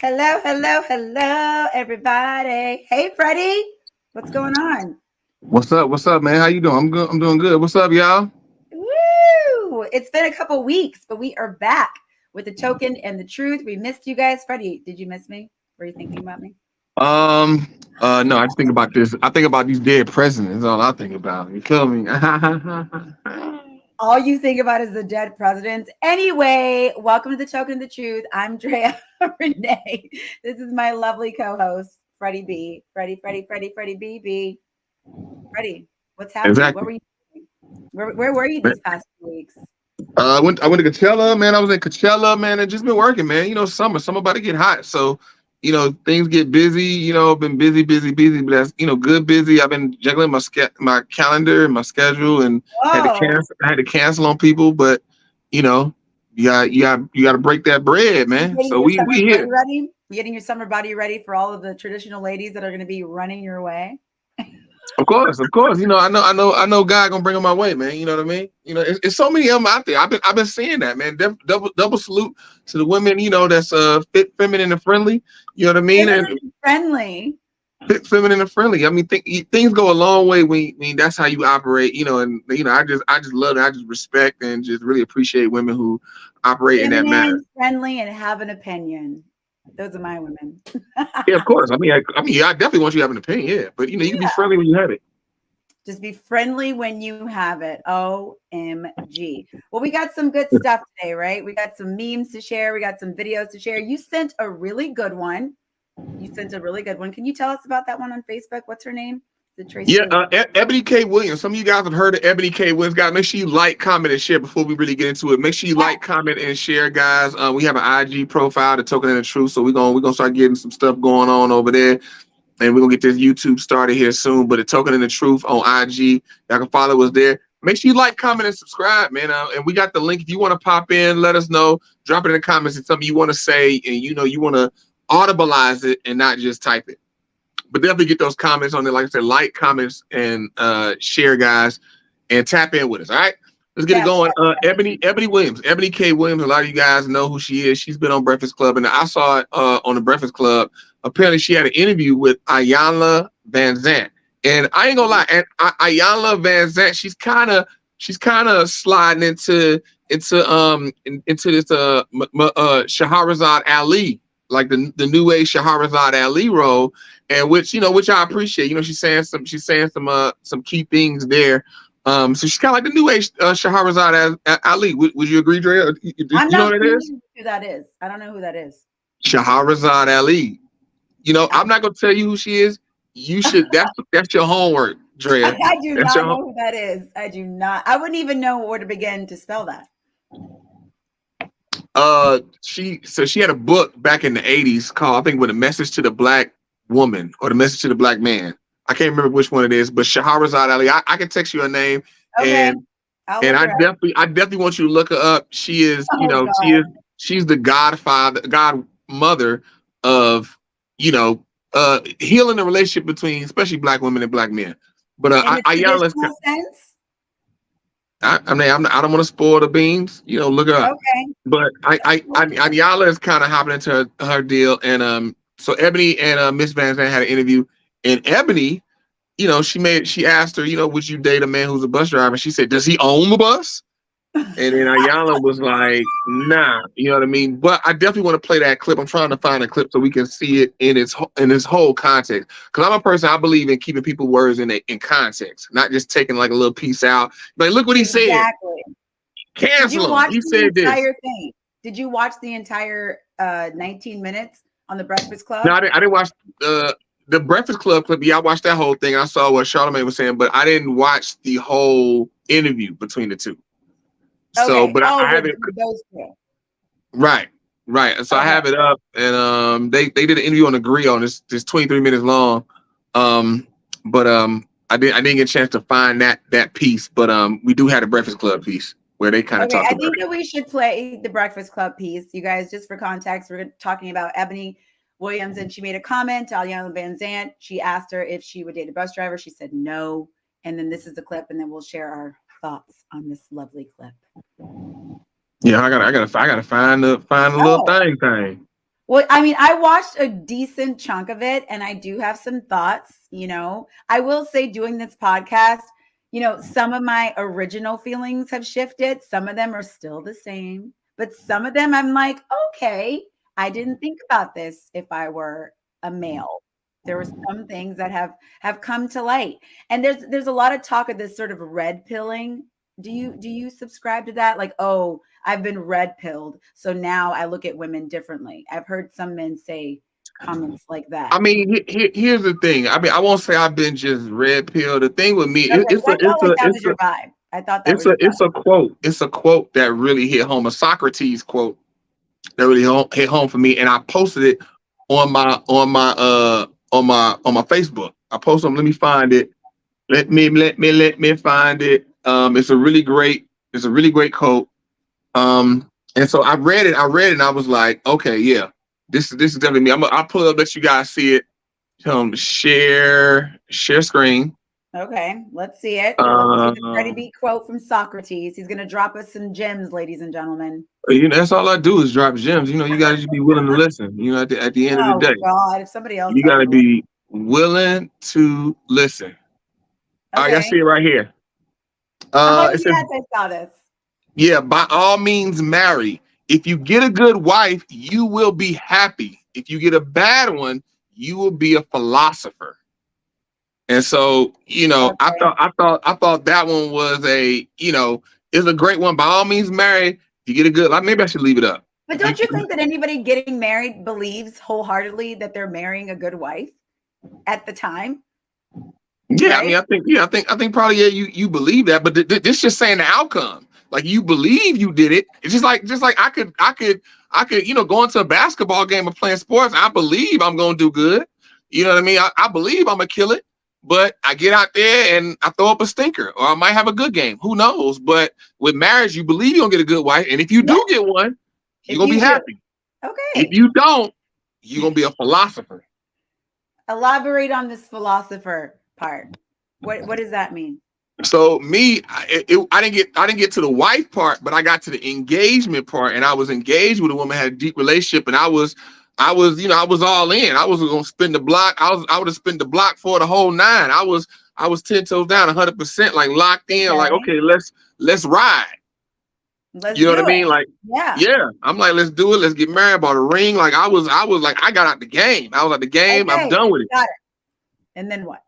Hello, hello, hello, everybody. Hey, Freddie. What's going on? What's up? What's up, man? How you doing? I'm good. I'm doing good. What's up, y'all? Woo! It's been a couple weeks, but we are back with the token and the truth. We missed you guys. Freddie, did you miss me? Were you thinking about me? No, I just think about this. I think about these dead presidents. That's all I think about. You feel me? All you think about is the dead presidents. Anyway, welcome to the token and the truth. I'm Drea Renee. This is my lovely co-host, Freddie B. Freddie B. B. Freddie, what's happening? What Exactly. were you doing? Where were you Man, these past 2 weeks? I went to Coachella, man. I was in Coachella, man, and just been working, man. Summer about to get hot, so things get busy. Been busy, but that's good busy. I've been juggling my calendar and my schedule, and Whoa. had to cancel on people, but you know, you got to break that bread, You man. getting So your we summer body here. ready? You getting your summer body ready for all of the traditional ladies that are going to be running your way? Of course. I know. God gonna bring them my way, man. You know what I mean? It's so many of them out there. I've been seeing that, man. Double salute to the women. That's fit, feminine, and friendly. You know what I mean? And Feminine friendly. fit, feminine, and friendly. I mean, things go a long way when that's how you operate. I just love it. I just respect and just really appreciate women who operate in that manner. Feminine, friendly, and have an opinion. Those are my women. Yeah, of course. I definitely want you to have an opinion. Yeah, but you can be Yeah. friendly when you have it. Just be friendly when you have it. OMG. Well, we got some good stuff today, right? We got some memes to share. We got some videos to share. You sent a really good one. Can you tell us about that one on Facebook? What's her name? Is it Tracy? Yeah, Ebony K. Williams. Some of you guys have heard of Ebony K. Williams. Guys, make sure you like, comment, and share before we really get into it. Make sure you like, comment, and share, guys. We have an IG profile, the Token and the Truth. So we're gonna start getting some stuff going on over there, and we're gonna get this YouTube started here soon. But the Token and the Truth on IG, y'all can follow us there. Make sure you like, comment, and subscribe, man. And we got the link. If you want to pop in, let us know. Drop it in the comments. It's something you want to say, and you want to audibilize it and not just type it. But definitely get those comments on there. Like I said, like, comments, and share, guys, and tap in with us. All right, let's get it Yes. going. Ebony Williams, Ebony K. Williams. A lot of you guys know who she is. She's been on Breakfast Club, and I saw it on the Breakfast Club. Apparently, she had an interview with Iyanla Vanzant, and I ain't gonna lie. And Iyanla Vanzant, she's kind of sliding into this Shahrazad Ali, like the new age Shahrazad Ali role, and which I appreciate. She's saying some key things there. So she's kind of like the new age Shahrazad Ali. Would you agree, Dre? Do I'm you know not what it familiar is? with who that is. I don't know who that is. Shahrazad Ali. I, I'm not gonna tell you who she is. You should. That's your homework, Drea. I do That's not your. know who that is. I do not. I wouldn't even know where to begin to spell that. She had a book back in the 80s called, I think, with a message to the black woman or the message to the black man. I can't remember which one it is, but Shahrazad Ali. I can text you her name, Okay. and I'll and look I her up. definitely want you to look her up. She is, Oh, God. she's the godmother of, healing the relationship between especially black women and black men. But In the Ayala's, traditional sense? I don't want to spoil the beans. Look her up. Okay. But Ayala is kind of hopping into her deal, and so Ebony and Miss Van Zandt had an interview, and Ebony, she asked her, would you date a man who's a bus driver? She said, does he own the bus? And then Ayala was like, nah, you know what I mean? But I definitely want to play that clip. I'm trying to find a clip so we can see it in its whole context. Because I'm a person, I believe in keeping people's words in context, not just taking like a little piece out. Like, look what he said. Exactly. Did you Cancel him. watch He the said this. entire thing? Did you watch the entire 19 minutes on the Breakfast No, Club? I didn't watch the Breakfast Club clip. Yeah, I watched that whole thing. I saw what Charlamagne was saying, but I didn't watch the whole interview between the two. So, Okay. but I Oh, have it. with those two. Right, right. So I Okay. have it up, and they did an interview on the grill, and it's 23 minutes long. Um, but I didn't get a chance to find that piece, but we do have the Breakfast Club piece where they kind of Okay, talked I about think it. that we should play the Breakfast Club piece. You guys, just for context, we're talking about Ebony Williams, and she made a comment to Iyanla Vanzant. She asked her if she would date a bus driver. She said no. And then this is the clip, and then we'll share our thoughts on this lovely clip. Yeah, I gotta find the little Oh, thing. Well, I mean, I watched a decent chunk of it and I do have some thoughts, you know. I will say doing this podcast, you know, some of my original feelings have shifted. Some of them are still the same, but some of them I'm like, okay, I didn't think about this if I were a male. There were some things that have come to light. And there's a lot of talk of this sort of red pilling. Do you subscribe to that? Like, oh, I've been red pilled, so now I look at women differently. I've heard some men say comments like that. I mean, here's the thing. I mean, I won't say I've been just red pill. The thing with me, Okay, 'cause I felt like that was your vibe. I thought that was your vibe. it's a quote. It's a quote that really hit home. A Socrates quote that really hit home for me, and I posted it on my Facebook. I posted them. Let me find it. Let me find it. It's a really great quote. And so I read it, and I was like, okay, yeah, this is definitely me. I'll pull it up, let you guys see it. Share screen. Okay, let's see it. Let's see the Freddie B quote from Socrates. He's going to drop us some gems, ladies and gentlemen. You know, that's all I do is drop gems. You know, you gotta just be willing to listen. You know, at the end of the day, God, if somebody else, you gotta be willing to listen. Okay. All right, I see it right here. It says, I saw this. yeah, by all means, marry. If you get a good wife, you will be happy. If you get a bad one, you will be a philosopher. And so, you know, Okay. I thought that one was is a great one. By all means, marry. If you get a good, like, maybe I should leave it up. But don't you think that anybody getting married believes wholeheartedly that they're marrying a good wife at the time? Yeah, Right? I mean, I think probably, yeah, you believe that, but this just saying the outcome. Like, you believe you did it. It's just like I could, you know, go into a basketball game or playing sports. I believe I'm gonna do good. You know what I mean? I believe I'm gonna kill it, but I get out there and I throw up a stinker, or I might have a good game. Who knows? But with marriage, you believe you're gonna get a good wife, and if you do get one, you're gonna be happy. Okay. If you don't, you're gonna be a philosopher. Elaborate on this philosopher part. What does that mean? So me, I didn't get to the wife part, but I got to the engagement part, and I was engaged with a woman, had a deep relationship, and I was all in. I was gonna spend the block. I would have spent the block for the whole nine. I was 10 toes down, 100%, like locked in. Okay. Like, okay, let's ride. Let's You know do what I mean? it. Like, yeah. I'm like, let's do it. Let's get married. Bought a ring. Like, I was like, I got out the game. I was at the game. Okay, I'm done with it. got it. And then what?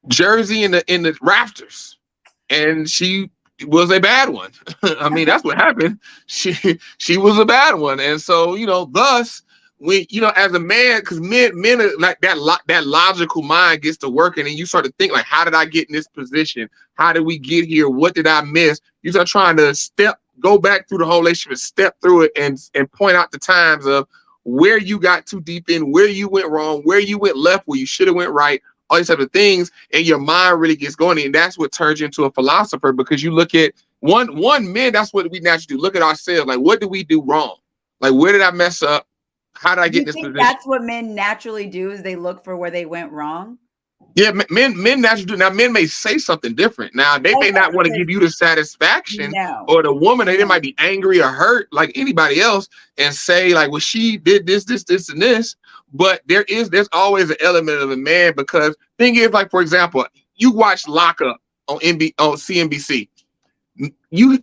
Jersey in the rafters, and she was a bad one. I mean, that's what happened. She was a bad one, and so, you know, thus, we, you know, as a man, because men are like that logical mind gets to working, and you start to think like, how did I get in this position? How did we get here? What did I miss? You start trying to go back through the whole relationship, step through it, and point out the times of where you got too deep in, where you went wrong, where you went left, where you should have went right, all these type of things, and your mind really gets going, and that's what turns you into a philosopher, because you look at men, that's what we naturally do. Look at ourselves, like, what did we do wrong? Like, where did I mess up? How did I get in this position? That's what men naturally do, is they look for where they went wrong. Yeah, men naturally do. Now, men may say something different. Now, they may not want to give you the satisfaction, or the woman, they might be angry or hurt like anybody else, and say like, well, she did this, and this. But there's always an element of a man, because thing is, like, for example, you watch Lockup on CNBC.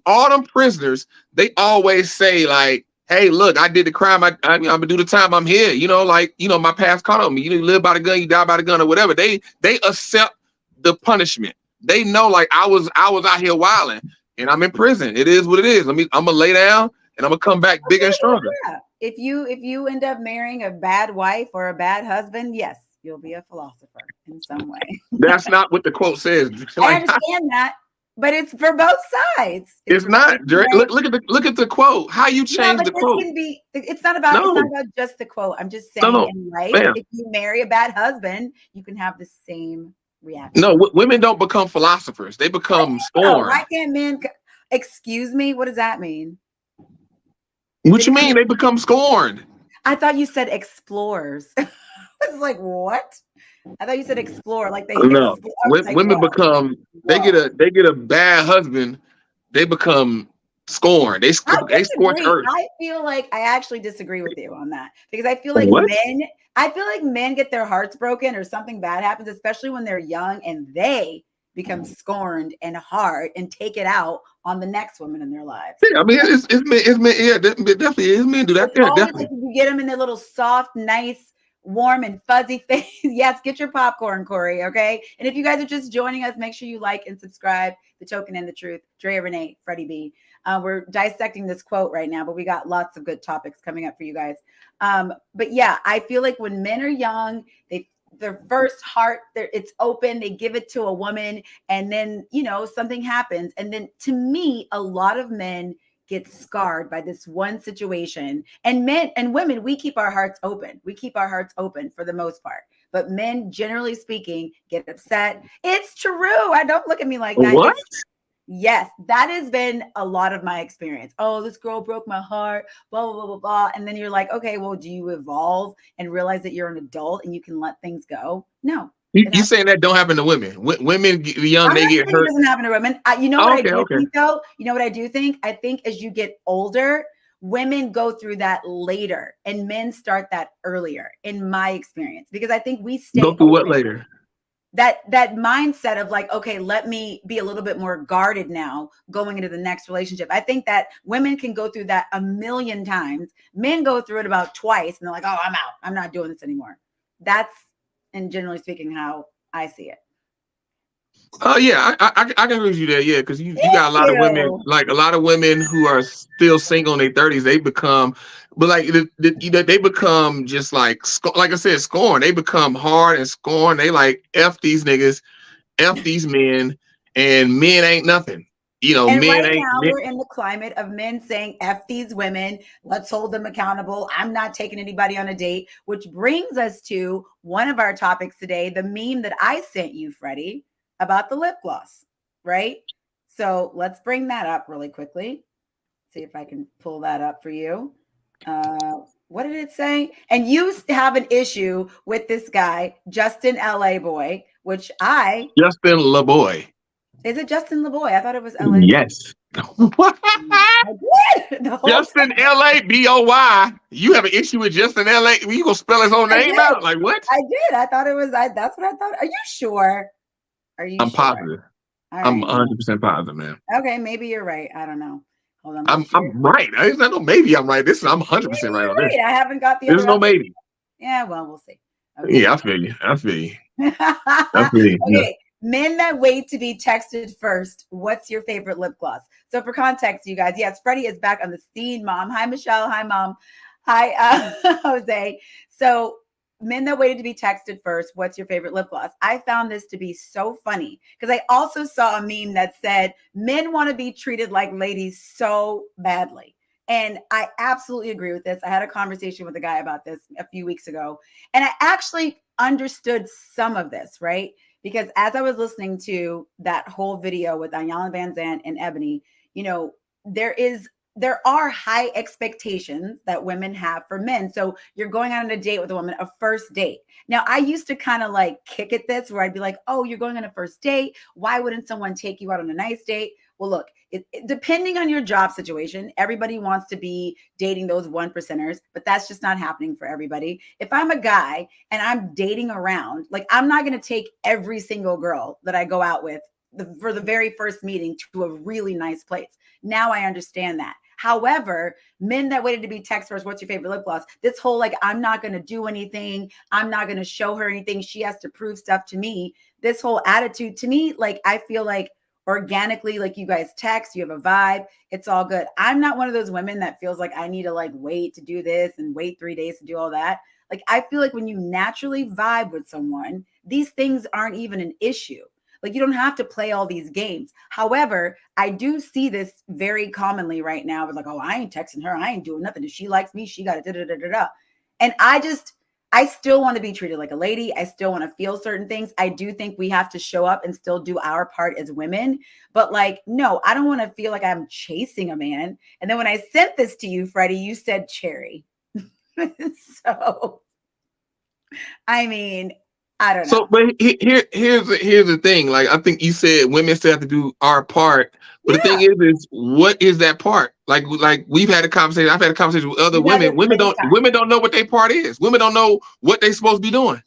All them prisoners, they always say like, hey, look, I did the crime. I'm gonna do the time. I'm here. You know, like, you know, my past caught on me. You live by the gun, you die by the gun, or whatever. They accept the punishment. They know, like, I was out here wilding, and I'm in prison. It is what it is. I'm gonna lay down, and I'm gonna come back bigger and stronger. Yeah. If you end up marrying a bad wife or a bad husband, yes, you'll be a philosopher in some way. That's not what the quote says. I understand that. But it's for both sides. It's not. Look at the quote. How you change the quote? It's not about just the quote. I'm just saying, in life, if you marry a bad husband, you can have the same reaction. No, women don't become philosophers. They become scorned. Why can't men? Excuse me. What does that mean? What you mean? They become scorned. I thought you said explorers. I was like, what? I thought you said explore, like they. No, women become. They get a bad husband. They become Scorn. They I scorch disagree. earth. I feel like I actually disagree with you on that because What? I feel like men get their hearts broken or something bad happens, especially when they're young and they become scorned and hard and take it out on the next woman in their lives. Yeah, I mean, it's men. Yeah, definitely, it's men do that. It's Yeah, always like definitely. you get them in their little soft, nice, warm, and fuzzy face. Yes, get your popcorn, Corey. Okay. And if you guys are just joining us, make sure you like and subscribe. The Token and the Truth. Drea Renee, Freddie B. We're dissecting this quote right now, but we got lots of good topics coming up for you guys. But yeah, I feel like when men are young, their first heart, it's open. They give it to a woman, and then something happens, and then to me, a lot of men get scarred by this one situation. And men and women, we keep our hearts open. We keep our hearts open for the most part. But men, generally speaking, get upset. It's true. I don't look at me like that. What? Yes, that has been a lot of my experience. Oh, this girl broke my heart, blah, blah, blah, blah, blah. And then you're like, okay, well, do you evolve and realize that you're an adult and you can let things go? No. You saying that don't happen to women? Women young, I'm they not get saying it hurt. doesn't happen to women. You know Oh, what I okay, do okay. think, though? You know what I do think? I think as you get older, women go through that later and men start that earlier, in my experience, because I think we stay Go through what open. later? That mindset of like, okay, let me be a little bit more guarded now going into the next relationship. I think that women can go through that a million times. Men go through it about twice and they're like, oh, I'm out. I'm not doing this anymore. That's, and generally speaking, how I see it. Oh yeah, I can agree with you there. Yeah, because you Thank got a lot of women, you. like a lot of women who are still single in their 30s. They become, but like they become just like I said, scorn. They become hard and scorn. They like F these niggas, F these men, and men ain't nothing. And Men right ain't. now we're in the climate of men saying, F these women, let's hold them accountable. I'm not taking anybody on a date, which brings us to one of our topics today, the meme that I sent you, Freddie, about the lip gloss, right? So let's bring that up really quickly. See if I can pull that up for you. What did it say? And you have an issue with this guy, Justin Laboy, which Justin Laboy. Is it Justin Laboy? I thought it was Laboy. Yes. What? I did the whole Justin time. Laboy. You have an issue with Justin LA? You gonna spell his whole I name did. out? Like what? I did. I thought it was. That's what I thought. Are you sure? Are you I'm sure? positive. All I'm right. 100% positive, man. Okay, maybe you're right. I don't know. Hold on. I'm Let's share. right. I don't know. Maybe I'm right. I'm Maybe 100% right on you're this. right. I haven't got the There's other no episode. maybe. Yeah. Well, we'll see. Okay. Yeah, I feel you. I feel you. I feel you. Yeah. Okay. Men that wait to be texted first. What's your favorite lip gloss? So for context, you guys, yes, Freddie is back on the scene, Mom. Hi, Michelle. Hi, Mom. Hi, Jose. So men that waited to be texted first, what's your favorite lip gloss? I found this to be so funny because I also saw a meme that said men want to be treated like ladies so badly. And I absolutely agree with this. I had a conversation with a guy about this a few weeks ago, and I actually understood some of this, right? Because as I was listening to that whole video with Iyanla Vanzant and Eboni, there are high expectations that women have for men. So you're going on a date with a woman, a first date. Now, I used to kind of like kick at this where I'd be like, oh, you're going on a first date. Why wouldn't someone take you out on a nice date? Well, look, depending on your job situation, everybody wants to be dating those 1%ers, but that's just not happening for everybody. If I'm a guy and I'm dating around, like I'm not going to take every single girl that I go out with for the very first meeting to a really nice place. Now I understand that. However, men that waited to be text first, what's your favorite lip gloss? This whole like, I'm not going to do anything. I'm not going to show her anything. She has to prove stuff to me. This whole attitude to me, like, I feel like organically, like you guys text, you have a vibe. It's all good. I'm not one of those women that feels like I need to like wait to do this and wait 3 days to do all that. Like, I feel like when you naturally vibe with someone, these things aren't even an issue. Like, you don't have to play all these games. However, I do see this very commonly right now. It's like, oh, I ain't texting her. I ain't doing nothing. If she likes me, she got it. Da, da, da, da, da. And I still want to be treated like a lady. I still want to feel certain things. I do think we have to show up and still do our part as women. But like, no, I don't want to feel like I'm chasing a man. And then when I sent this to you, Freddie, you said cherry. So, I mean, I don't know. So, but here's the thing. Like, I think you said women still have to do our part, But the thing is what is that part? Like we've had a conversation. I've had a conversation with other women. Women don't know what their part is. Women don't know what they're supposed to be doing.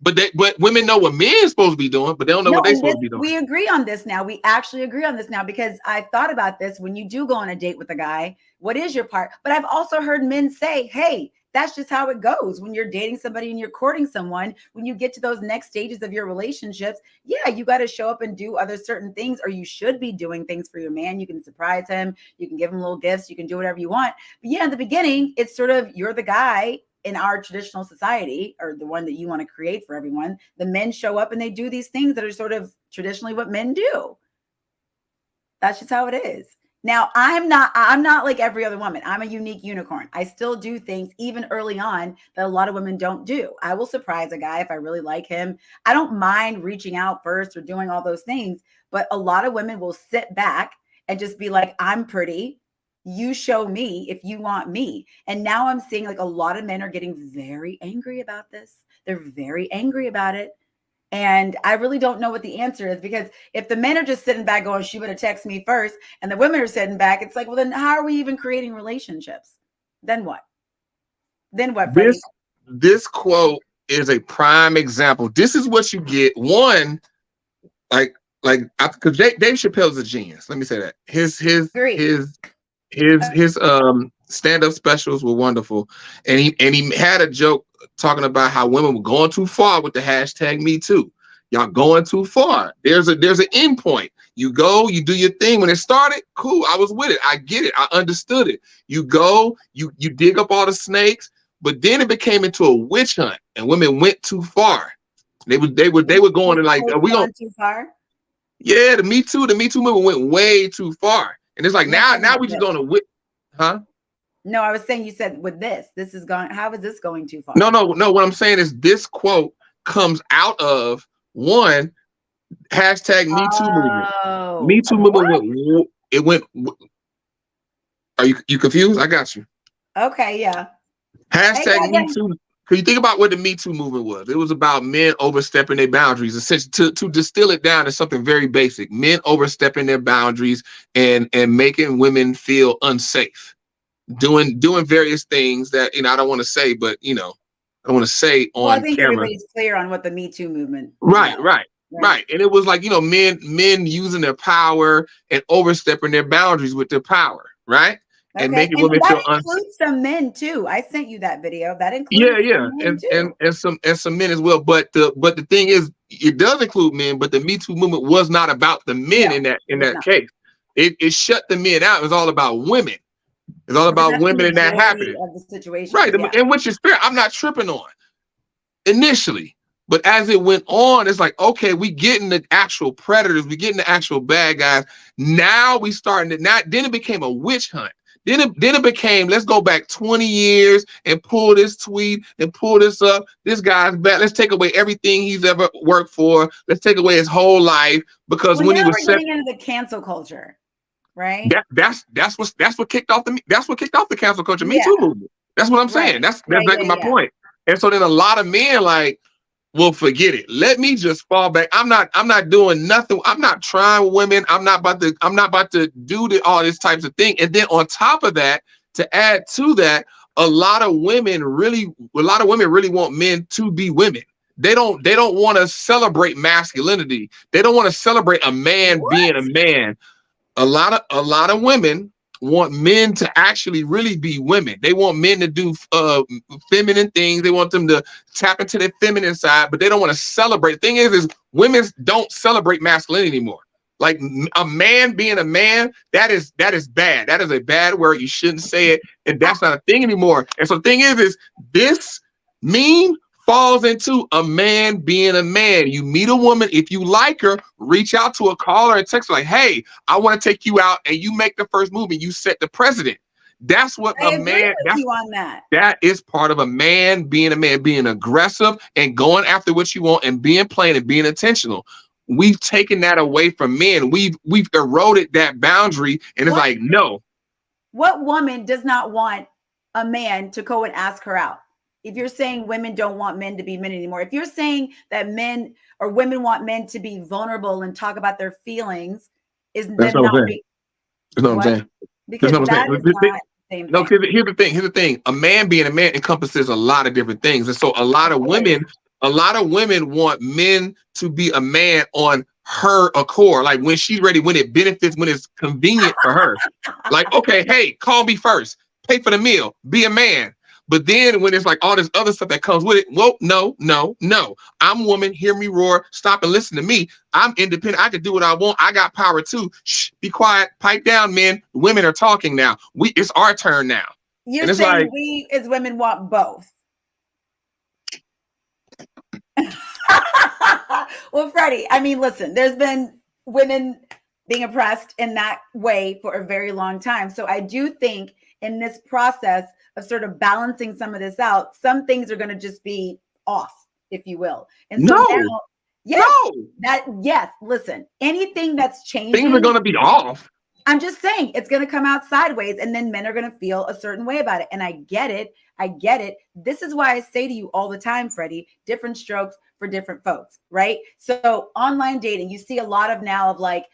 But women know what men's supposed to be doing, but they don't know what they're supposed to be doing. We agree on this now. We actually agree on this now because I've thought about this. When you do go on a date with a guy, what is your part? But I've also heard men say, hey, that's just how it goes when you're dating somebody and you're courting someone. When you get to those next stages of your relationships, yeah, you got to show up and do other certain things, or you should be doing things for your man. You can surprise him. You can give him little gifts. You can do whatever you want. But yeah, in the beginning, it's sort of you're the guy in our traditional society, or the one that you want to create for everyone. The men show up and they do these things that are sort of traditionally what men do. That's just how it is. Now, I'm not like every other woman. I'm a unique unicorn. I still do things even early on that a lot of women don't do. I will surprise a guy if I really like him. I don't mind reaching out first or doing all those things, but a lot of women will sit back and just be like, I'm pretty. You show me if you want me. And now I'm seeing like a lot of men are getting very angry about this. They're very angry about it. And I really don't know what the answer is, because if the men are just sitting back going, she would have texted me first, and the women are sitting back, it's like, well, then how are we even creating relationships? Then what? Freddie? This quote is a prime example. This is what you get. One, because Dave Chappelle's a genius. Let me say that. His stand-up specials were wonderful. And he had a joke talking about how women were going too far with the hashtag Me Too. Y'all going too far. There's an end point. You go, you do your thing. When it started, cool. I was with it. I get it. I understood it. You go, you dig up all the snakes, but then it became into a witch hunt, and women went too far. They were going and like, are we going too far? Yeah, the Me Too movement went way too far. And it's like now we just going to whip, huh? No, I was saying, you said with this is going, how is this going too far? No. What I'm saying is this quote comes out of one hashtag Me Too movement. Me Too movement went. Are you confused? I got you. Okay, yeah. Hashtag Me Too. Because you think about what the Me Too movement was. It was about men overstepping their boundaries. Essentially, to distill it down to something very basic. Men overstepping their boundaries and making women feel unsafe. Doing various things that, I don't want to say, but, I don't want to say on camera. I think everybody's clear on what the Me Too movement. Right. And it was like, men using their power and overstepping their boundaries with their power, right? Okay. And making women feel includes some men too. I sent you that video. That includes and some men as well. But the thing is, it does include men. But the Me Too movement was not about the men in that case. It shut the men out. It was all about women. It's all about women and that happening. Of the situation, right? And which is fair. I'm not tripping on initially. But as it went on, it's like, okay, we getting the actual predators, we getting the actual bad guys. Now we starting to then it became a witch hunt. Then it became, let's go back 20 years and pull this tweet and pull this up. This guy's bad. Let's take away everything he's ever worked for. Let's take away his whole life, because when he was getting into the cancel culture, right? That's what kicked off the cancel culture Me Too movement. That's what I'm saying. That's exactly my point. And so then a lot of men like, well, forget it. Let me just fall back. I'm not doing nothing. I'm not trying with women. I'm not about to do all these types of things. And then on top of that, to add to that, a lot of women really want men to be women. They don't want to celebrate masculinity. They don't want to celebrate a man being a man. A lot of women want men to actually really be women. They want men to do feminine things. They want them to tap into their feminine side, but they don't want to celebrate. The thing is women don't celebrate masculinity anymore. Like a man being a man, that is bad. That is a bad word. You shouldn't say it, and that's not a thing anymore. And so the thing is this meme falls into a man being a man. You meet a woman, if you like her, reach out to her, call her and text her like, hey, I want to take you out, and you make the first move and you set the precedent. That's what I agree with you on that. That is part of a man, being aggressive and going after what you want and being plain and being intentional. We've taken that away from men. We've eroded that boundary, and it's like, no. What woman does not want a man to go and ask her out? If you're saying women don't want men to be men anymore, if you're saying that men or women want men to be vulnerable and talk about their feelings, is them not You know what I'm What? saying? Because You know what I'm that is saying? not the same No, thing. here's the thing. Here's the thing. A man being a man encompasses a lot of different things, and so a lot of women want men to be a man on her accord. Like when she's ready, when it benefits, when it's convenient for her. Like, okay, hey, call me first, pay for the meal, be a man. But then when it's like all this other stuff that comes with it, well, no, no, no. I'm a woman, hear me roar, stop and listen to me. I'm independent. I can do what I want. I got power too. Shh, be quiet, pipe down, men. Women are talking now. It's our turn now. You're And it's saying like, we as women want both. Well, Freddie, I mean, listen, there's been women being oppressed in that way for a very long time. So I do think in this process of sort of balancing some of this out, some things are going to just be off, if you will. And so now, yes, listen, anything that's changing, things are going to be off. I'm just saying it's going to come out sideways and then men are going to feel a certain way about it. And I get it. I get it. This is why I say to you all the time, Freddie, different strokes for different folks, right? So online dating, you see a lot of now of like,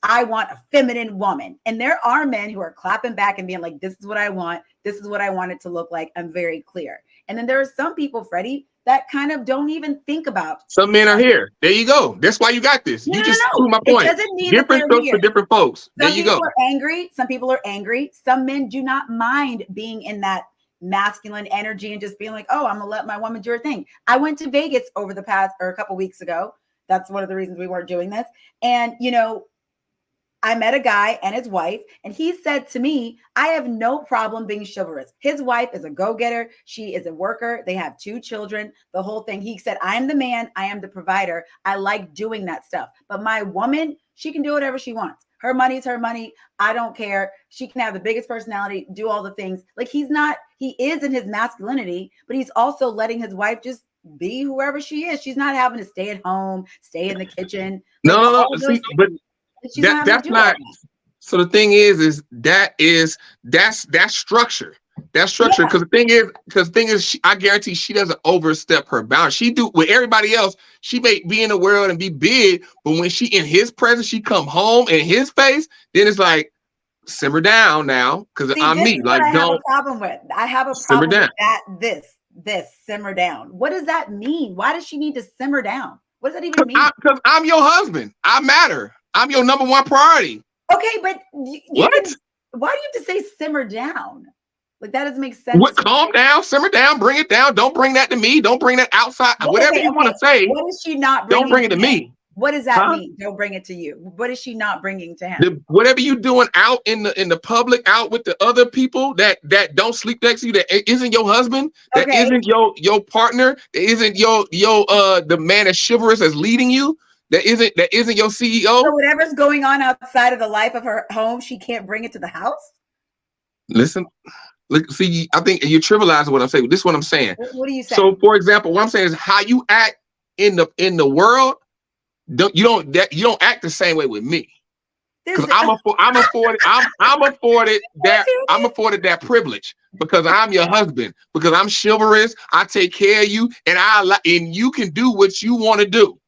I want a feminine woman. And there are men who are clapping back and being like, this is what I want. This is what I want it to look like. I'm very clear. And then there are some people, Freddie, that kind of don't even think about. Some men are here. There you go. That's why you got this. You just proved my point. It doesn't mean different strokes for different folks. There you go. Some people are angry. Some people are angry. Some men do not mind being in that masculine energy and just being like, oh, I'm gonna let my woman do her thing. I went to Vegas over the past or a couple weeks ago. That's one of the reasons we weren't doing this. And I met a guy and his wife, and he said to me, I have no problem being chivalrous. His wife is a go-getter. She is a worker. They have 2 children, the whole thing. He said, I am the man. I am the provider. I like doing that stuff. But my woman, she can do whatever she wants. Her money's her money. I don't care. She can have the biggest personality, do all the things. Like he is in his masculinity, but he's also letting his wife just be whoever she is. She's not having to stay at home, stay in the kitchen. No. See, but that's not. So the thing is that's structure. That's structure. Because the thing is, I guarantee she doesn't overstep her bounds. She do with everybody else. She may be in the world and be big, but when she in his presence, she come home in his face. Then it's like, simmer down now, because I'm me. Like, I have a problem with. I have a problem with that. This simmer down. What does that mean? Why does she need to simmer down? What does that even mean? Because I'm your husband. I matter. I'm your number one priority. Okay, but why do you have to say simmer down? Like that doesn't make sense. What? Calm down, simmer down, bring it down. Don't bring that to me. Don't bring that outside. Whatever you want to say. What is she not bringing? Don't bring it to me. What does that mean? Don't bring it to you. What is she not bringing to him? Whatever you doing out in the public, out with the other people that don't sleep next to you, that isn't your husband, that isn't your partner, that isn't your the man that's chivalrous that's leading you, that isn't your CEO. So whatever's going on outside of the life of her home, she can't bring it to the house. Listen. Look, see, I think you're trivializing what I'm saying. This is what I'm saying. What are you saying? So, for example, what I'm saying is how you act in the world. You don't act the same way with me, because I'm afforded that privilege because I'm your husband, because I'm chivalrous. I take care of you, and you can do what you want to do,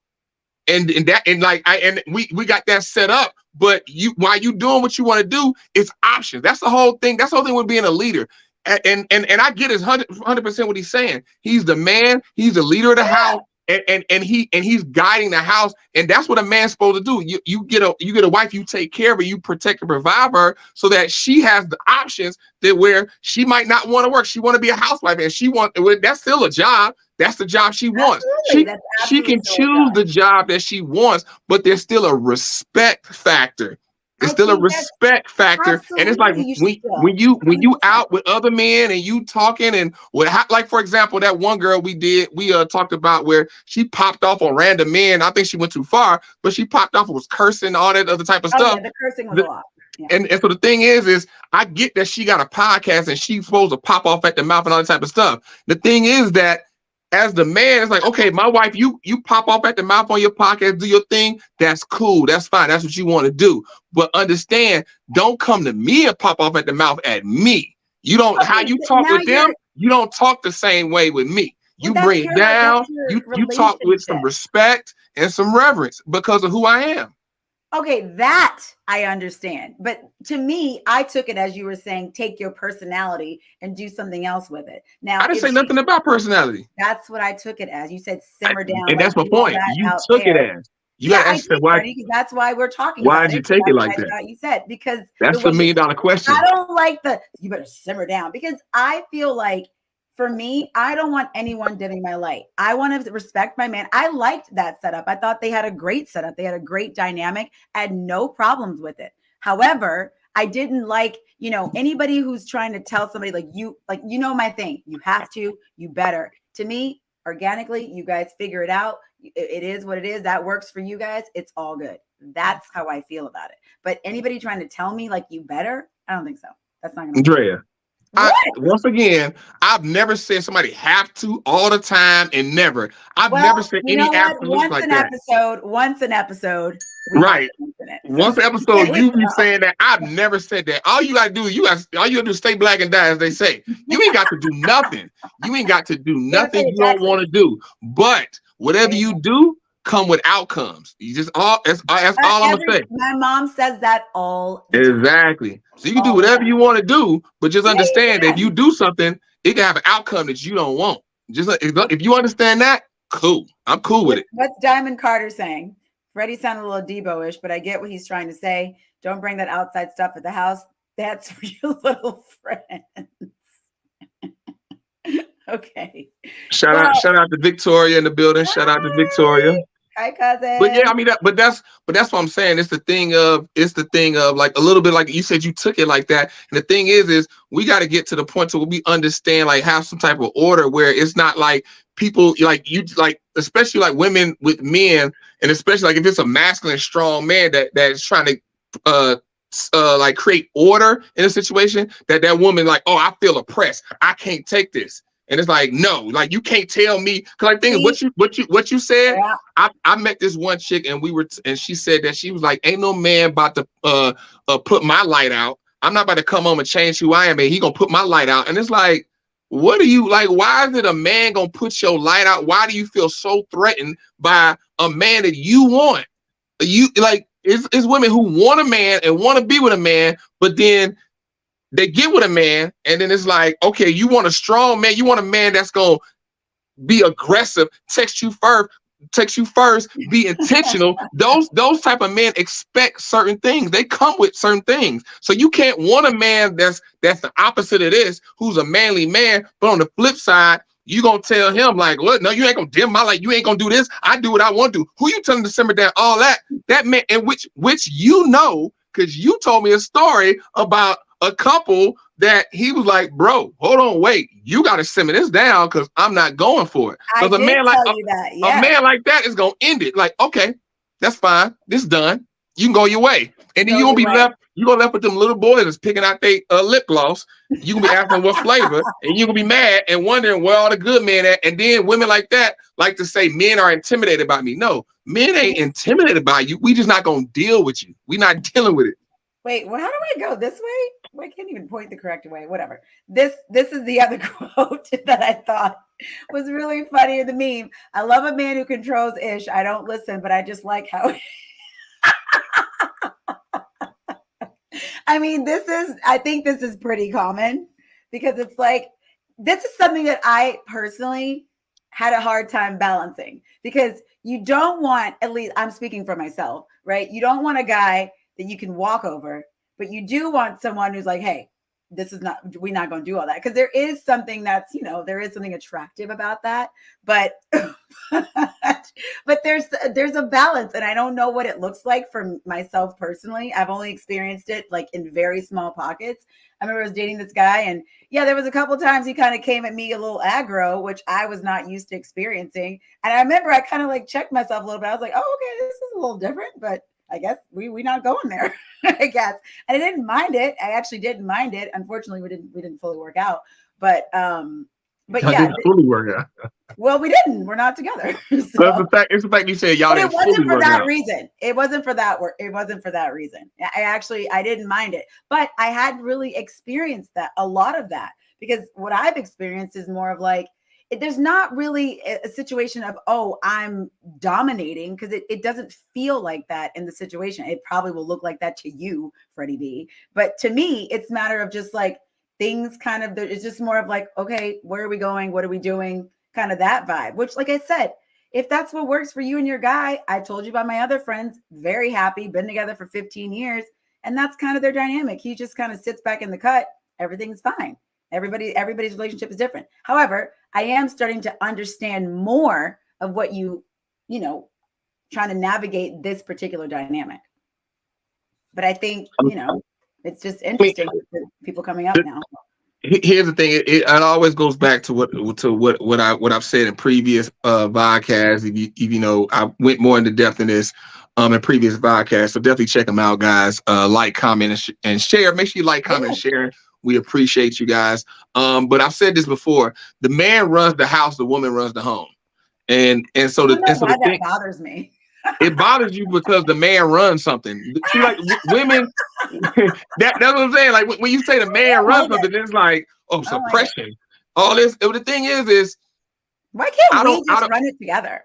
and we got that set up. But while you doing what you want to do, it's options. That's the whole thing. That's the whole thing with being a leader. And I get his 100% what he's saying. He's the man. He's the leader of the house. And he's guiding the house, and that's what a man's supposed to do. You get a wife, you take care of her, you protect and provide her, so that she has the options that where she might not want to work. She want to be a housewife, and that's still a job. That's the job she wants. She can choose the job that she wants, but there's still a respect factor. It's still a respect factor, and it's like when you out with other men and you talking and like for example that one girl we talked about where she popped off on random men. I think she went too far, but she popped off and was cursing, all that other type of stuff. Yeah, the cursing was a lot. Yeah. And so the thing is I get that she got a podcast and she's supposed to pop off at the mouth and all that type of stuff. The thing is that as the man, it's like, okay, my wife, you pop off at the mouth on your podcast, do your thing. That's cool. That's fine. That's what you want to do. But understand, don't come to me and pop off at the mouth at me. You don't, how you talk with them, you don't talk the same way with me. You bring it down, you talk with some respect and some reverence because of who I am. Okay, that I understand. But to me, I took it as you were saying, take your personality and do something else with it. Now, I didn't if say she, nothing about personality. that's what I took it as. You said simmer down, And like that's my do all point. that You out took it there. as. You got Yeah, to I ask yourself, did, Freddie, because that's why we're talking why about did you it. Because take it that's like what that? I thought you said. Because the That's way the $1 million question. I don't like the you better simmer down because I feel like for me, I don't want anyone dimming my light. I want to respect my man. I liked that setup. I thought they had a great setup. They had a great dynamic. I had no problems with it. However, I didn't like, anybody who's trying to tell somebody like, my thing. You have to, you better. To me, organically, you guys figure it out. It is what it is. That works for you guys. It's all good. That's how I feel about it. But anybody trying to tell me like you better, I don't think so. That's not gonna work. Andrea, What? once again, I've never said somebody have to all the time and never. I've never Well, said you know any what? absolutes like that. Once an episode, we have Right. an incident. Once So an there episode, we you be go. saying that. I've never said that. All you gotta do, all you gotta do is stay black and die, as they say. You ain't got to do nothing. You ain't got to do You gotta pay nothing the you don't taxes. want to do. But whatever There you you go. do, come with outcomes. You just all that's all I'm gonna say. My mom says that all the time. Exactly. So you can do All the whatever time. you want to do, but just Yeah, you understand that if you can. do something, it can have an outcome that you don't want. Just if you understand that, cool. I'm cool with it. What's Diamond Carter saying? Freddie sounded a little Debo-ish, but I get what he's trying to say. Don't bring that outside stuff at the house. That's for your little friends. Okay. Well, Shout out to Victoria in the building. Shout out to Victoria. hi, But yeah, I cousin. mean but that's what I'm saying. It's the thing of like a little bit like you said you took it like that. And the thing is we got to get to the point to where we understand like have some type of order where it's not like people like you like especially like women with men and especially like if it's a masculine strong man that is trying to uh like create order in a situation that woman like, oh, I feel oppressed. I can't take this. And it's like, no, like you can't tell me because like thing what you said. Yeah. I met this one chick and and she said that she was like, ain't no man about to put my light out. I'm not about to come home and change who I am and he gonna put my light out. And it's like, what are you like? Why is it a man gonna put your light out? Why do you feel so threatened by a man that you want? You like it's women who want a man and want to be with a man, but then they get with a man and then it's like, okay, you want a strong man, you want a man that's gonna be aggressive, text you first, be intentional. Those type of men expect certain things. They come with certain things. So you can't want a man that's the opposite of this, who's a manly man, but on the flip side, you gonna tell him like, what? No, you ain't gonna dim my light. You ain't gonna do this. I do what I want to do. Who you telling to simmer down? All that man, and which because you told me a story about a couple that he was like, bro, hold on, wait, you got to simmer this down because I'm not going for it. I Because did tell you that. a Yes. man like that is gonna end it. Like, okay, that's fine, this done. You can go your way, and then Go you gonna your be way. left. You gonna left with them little boys that's picking out their lip gloss. You gonna be asking what flavor, and you gonna be mad and wondering where all the good men at. And then women like that like to say men are intimidated by me. No, men ain't intimidated by you. We just not gonna deal with you. We not dealing with it. Wait, well, how do I go this way? Well, I can't even point the correct way. Whatever. This is the other quote that I thought was really funny in the meme. I love a man who controls ish. I don't listen, but I just like how. I mean, I think this is pretty common because it's like, this is something that I personally had a hard time balancing because you don't want, at least I'm speaking for myself, right? You don't want a guy that you can walk over, but you do want someone who's like, hey, we're not going to do all that. Because there is something that's, there is something attractive about that. But, but there's a balance. And I don't know what it looks like for myself personally. I've only experienced it like in very small pockets. I remember I was dating this guy and yeah, there was a couple of times he kind of came at me a little aggro, which I was not used to experiencing. And I remember I kind of like checked myself a little bit. I was like, oh, okay, this is a little different, but I guess we not going there, I guess. And I didn't mind it. I actually didn't mind it. Unfortunately, we didn't fully work out. But I yeah. didn't fully work out. Well, we didn't. We're not together. So. It's the fact you said y'all didn't fully work out. It wasn't for that work. It wasn't for that reason. I didn't mind it. But I had really experienced that, a lot of that. Because what I've experienced is more of like, there's not really a situation of, oh, I'm dominating, because it doesn't feel like that in the situation. It probably will look like that to you, Freddie B. But to me, it's a matter of just like things kind of, it's just more of like, okay, where are we going? What are we doing? Kind of that vibe, which, like I said, if that's what works for you and your guy, I told you about my other friends, very happy, been together for 15 years. And that's kind of their dynamic. He just kind of sits back in the cut. Everything's fine. Everybody's relationship is different. However, I am starting to understand more of what you know, trying to navigate this particular dynamic. But I think, you know, it's just interesting with people coming up now. Here's the thing. It always goes back to what I've said in previous podcasts. If you know, I went more into depth in this in previous podcasts. So definitely check them out, guys. Like, comment, and share. Make sure you like, comment, and share. We appreciate you guys. But I've said this before: the man runs the house, the woman runs the home, and so that bothers me. It bothers you because the man runs something. See, like women, that's what I'm saying. Like when you say the man runs something, it's like, oh, suppression. All this. The thing is why can't we just run it together?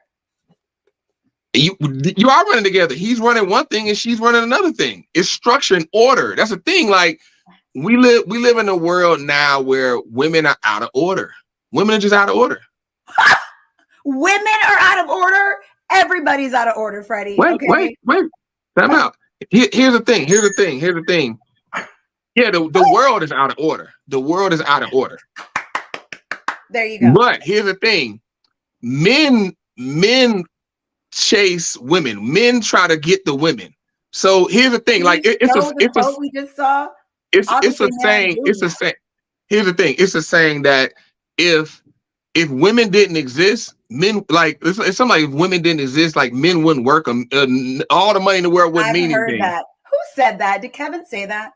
You are running together. He's running one thing and she's running another thing. It's structure and order. That's the thing. Like we live in a world now where women are out of order. Women are just out of order. Women are out of order. Everybody's out of order, Freddie. Wait. Time out. Here's the thing. Yeah, the world is out of order. The world is out of order. There you go. But here's the thing. Men chase women. Men try to get the women. So here's the thing. Like it's a saying. Here's the thing. It's a saying that if women didn't exist, men, like it's something like if women didn't exist, like men wouldn't work them. All the money in the world wouldn't mean anything. That. Who said that? Did Kevin say that?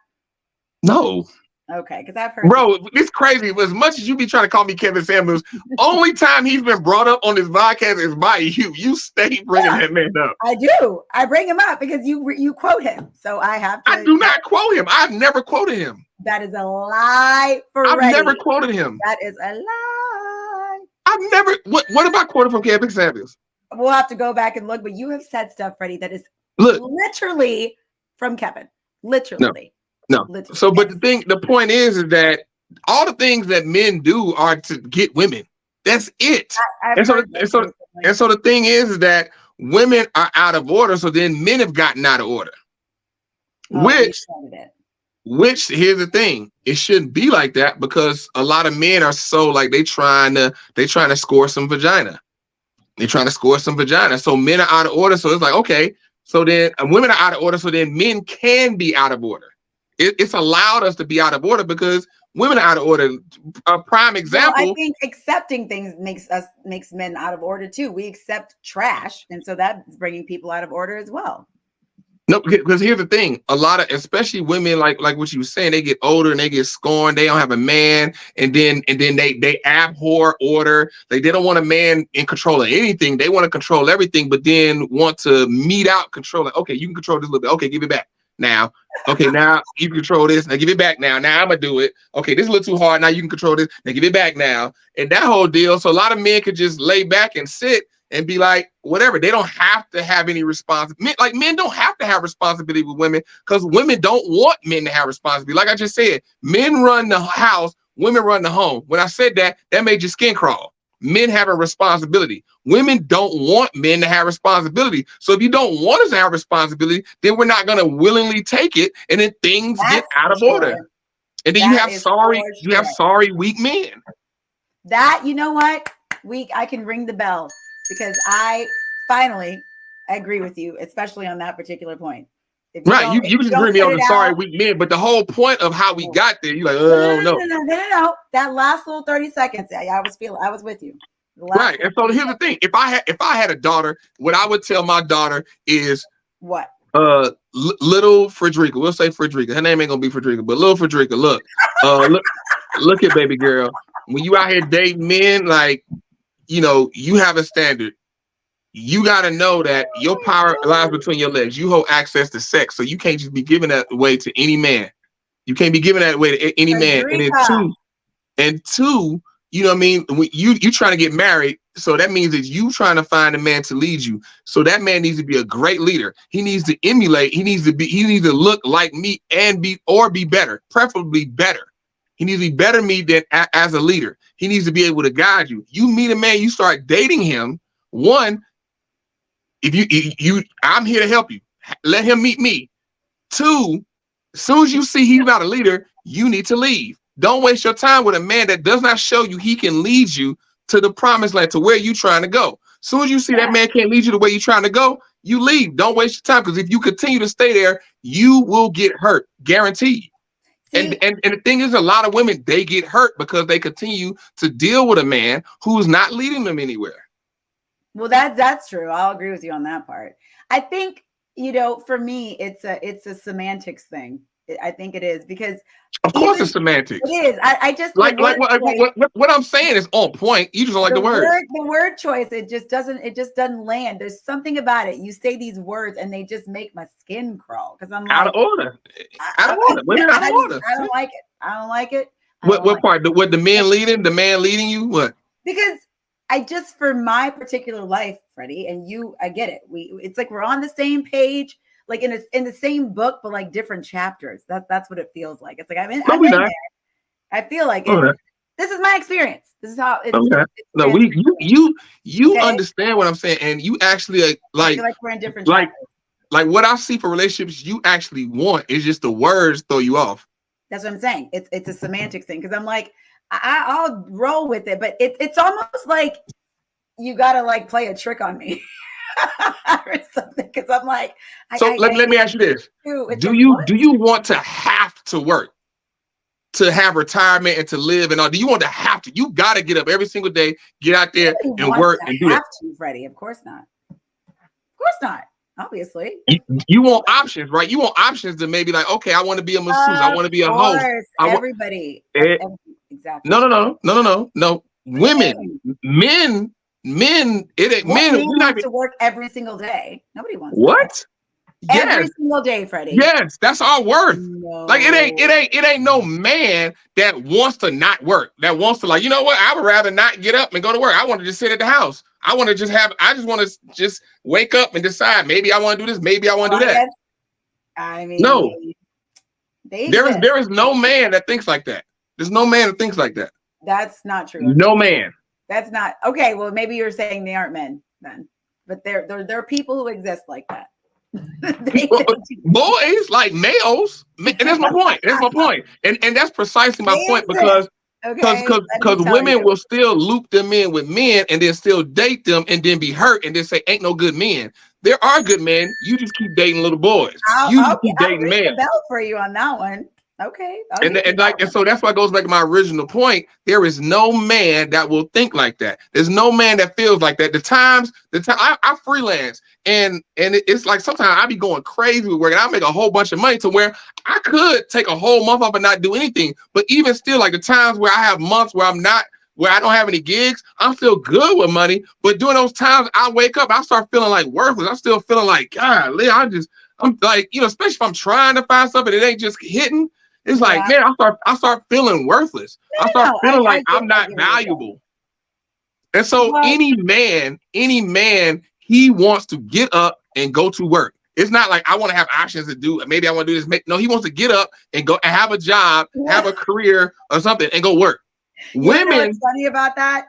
No. Okay, because I've heard. Bro, it's crazy. As much as you be trying to call me Kevin Samuels, only time he's been brought up on this podcast is by you. You stay bringing that man up. I do. I bring him up because you quote him. So I have to. I do not quote him. I've never quoted him. That is a lie for I've Reddy. never quoted him. That is a lie. I've never. What about quoting from Kevin Samuels? We'll have to go back and look, but you have said stuff, Freddie, that is literally from Kevin. Literally. No. So, but the point is that all the things that men do are to get women. That's it. And so the thing is that women are out of order. So then men have gotten out of order. Which here's the thing. It shouldn't be like that because a lot of men are so like they trying to score some vagina. They're trying to score some vagina. So men are out of order. So it's like, okay. So then women are out of order. So then men can be out of order. It's allowed us to be out of order because women are out of order. A prime example. Well, I think accepting things makes men out of order too. We accept trash, and so that's bringing people out of order as well. No, because here's the thing: a lot of, especially women, like what you were saying, they get older and they get scorned. They don't have a man, and then they abhor order. They don't want a man in control of anything. They want to control everything, but then want to mete out control. Like, okay, you can control this a little bit. Okay, give it back. Now, okay, now you can control this. Now give it back now. Now I'm gonna do it. Okay, this is a little too hard. Now you can control this. Now give it back now. And that whole deal. So a lot of men could just lay back and sit and be like, whatever. They don't have to have any responsibility. Like men don't have to have responsibility with women because women don't want men to have responsibility. Like I just said, men run the house, women run the home. When I said that made your skin crawl. Men have a responsibility. Women don't want men to have responsibility. So if you don't want us to have responsibility, then we're not going to willingly take it. And then things get out of order. And then you have sorry, weak men. That, you know what? I can ring the bell because I finally agree with you, especially on that particular point. Right, you can bring me on the sorry weak men, but the whole point of how we got there, you're like, oh no. That last little 30 seconds, I was with you. Right, and so here's the thing: if I had a daughter, what I would tell my daughter is what? Little Frederica. We'll say Frederica. Her name ain't gonna be Frederica, but little Frederica. Look at baby girl. When you out here dating men, like you have a standard. You got to know that your power lies between your legs. You hold access to sex, so you can't just be giving that away to any man. You can't be giving that away to any man. And then two, You know what I mean? When you trying to get married, so that means that you trying to find a man to lead you. So that man needs to be a great leader. He needs to emulate. He needs to look like me and be better, preferably better. He needs to be better me than as a leader. He needs to be able to guide you. You meet a man, you start dating him. One, if I'm here to help you. Let him meet me. Two, as soon as you see he's not a leader, you need to leave. Don't waste your time with a man that does not show you he can lead you to the promised land, to where you're trying to go. As soon as you see that man can't lead you the way you're trying to go, you leave. Don't waste your time, because if you continue to stay there, you will get hurt, guaranteed. And the thing is, a lot of women, they get hurt because they continue to deal with a man who's not leading them anywhere. Well, that's true. I'll agree with you on that part. I think, for me, it's a semantics thing. I think it is, because of course it's semantics. It is. I just like what I'm saying is on point. You just don't like the word. The word choice, it just doesn't land. There's something about it. You say these words and they just make my skin crawl, because I'm like, out of order. Women out of order. I don't like it. I don't like it. What part? What, the man leading? The man leading you? What? Because for my particular life, Freddie, and you, I get it. It's like we're on the same page, like in the same book, but like different chapters. That's what it feels like. It's like I'm in there. I feel like it. This is my experience. This is how it's. Okay. No, you okay? Understand what I'm saying, and you actually I feel like we're in different chapters. Like what I see for relationships you actually want is just the words throw you off. That's what I'm saying. It's a semantics thing, because I'm like, I'll roll with it, but it's almost like you gotta like play a trick on me. Or something, because I'm like, let me ask you this: do you want to have to work, to have retirement and to live and all? Do you want to have to? You got to get up every single day, get out there and work and do it. Freddie, of course not. Of course not. Obviously, you want options, right? You want options to maybe like, okay, I want to be a masseuse, I want to be a host. Everybody, exactly. No. Women, men, it ain't men. We have to work every single day. Nobody wants what? Every single day, Freddie. Yes, that's our worth. No. Like it ain't no man that wants to not work. That wants to, like, you know what? I would rather not get up and go to work. I want to just sit at the house. I want to just want to just wake up and decide, maybe I want to do this, maybe I want to do that. I mean, no. There is no man that thinks like that. There's no man that thinks like that. That's not true. No man. That's not okay. Well, maybe you're saying they aren't men then, but there are people who exist like that. Boys, like males, and that's my point. That's my point, and that's precisely my point, because women will still loop them in with men and then still date them and then be hurt and then say ain't no good men. There are good men. You just keep dating little boys. I'll keep dating men. Bell for you on that one. Okay. And so that's why it goes back to my original point. There is no man that will think like that. There's no man that feels like that. The time I freelance, and it's like sometimes I be going crazy with work, and I make a whole bunch of money to where I could take a whole month off and not do anything. But even still, like the times where I have months where I don't have any gigs, I'm still good with money. But during those times, I wake up, I start feeling like worthless. I'm still feeling like, golly, I'm like, especially if I'm trying to find something that ain't just hitting. It's like, man, I start feeling worthless. I start feeling like I'm not valuable. And so any man, he wants to get up and go to work. It's not like I want to have options to do. Maybe I want to do this. No, he wants to get up and go and have a job, have a career or something, and go work. Women. You know what's funny about that?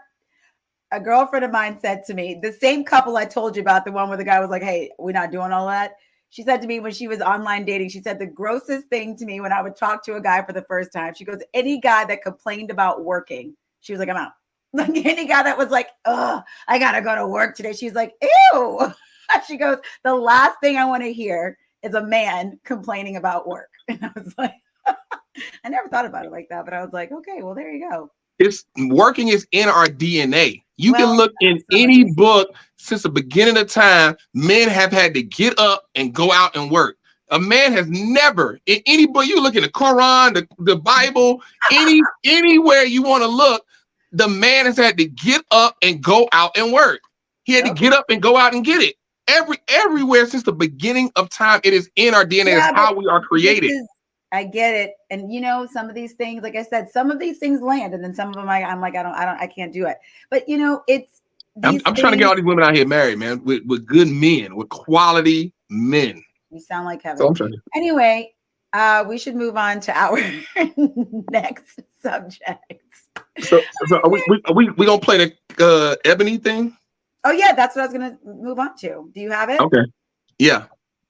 A girlfriend of mine said to me, the same couple I told you about, the one where the guy was like, "Hey, we're not doing all that." She said to me when she was online dating, she said the grossest thing to me when I would talk to a guy for the first time, she goes, any guy that complained about working, she was like, I'm out. Like any guy that was like, oh, I got to go to work today. She's like, ew. She goes, the last thing I want to hear is a man complaining about work. And I was like, I never thought about it like that, but I was like, okay, well, there you go. Working is in our DNA. You can look in any book since the beginning of time. Men have had to get up and go out and work. A man has never, in any book, you look in the Quran, the Bible, anywhere you want to look, the man has had to get up and go out and work. He had to get up and go out and get it. Everywhere since the beginning of time, it is in our DNA. It's how we are created. I get it. And you know, some of these things, like I said, some of these things land, and then some of them I'm like, I can't do it. But you know, it's these I'm trying to things. get all these women out here married, man, with good men, with quality men. You sound like So Kevin. I'm trying to. Anyway, we should move on to our next subject. So are we gonna play the Ebony thing? Oh yeah, that's what I was gonna move on to. Do you have it? Okay. Yeah.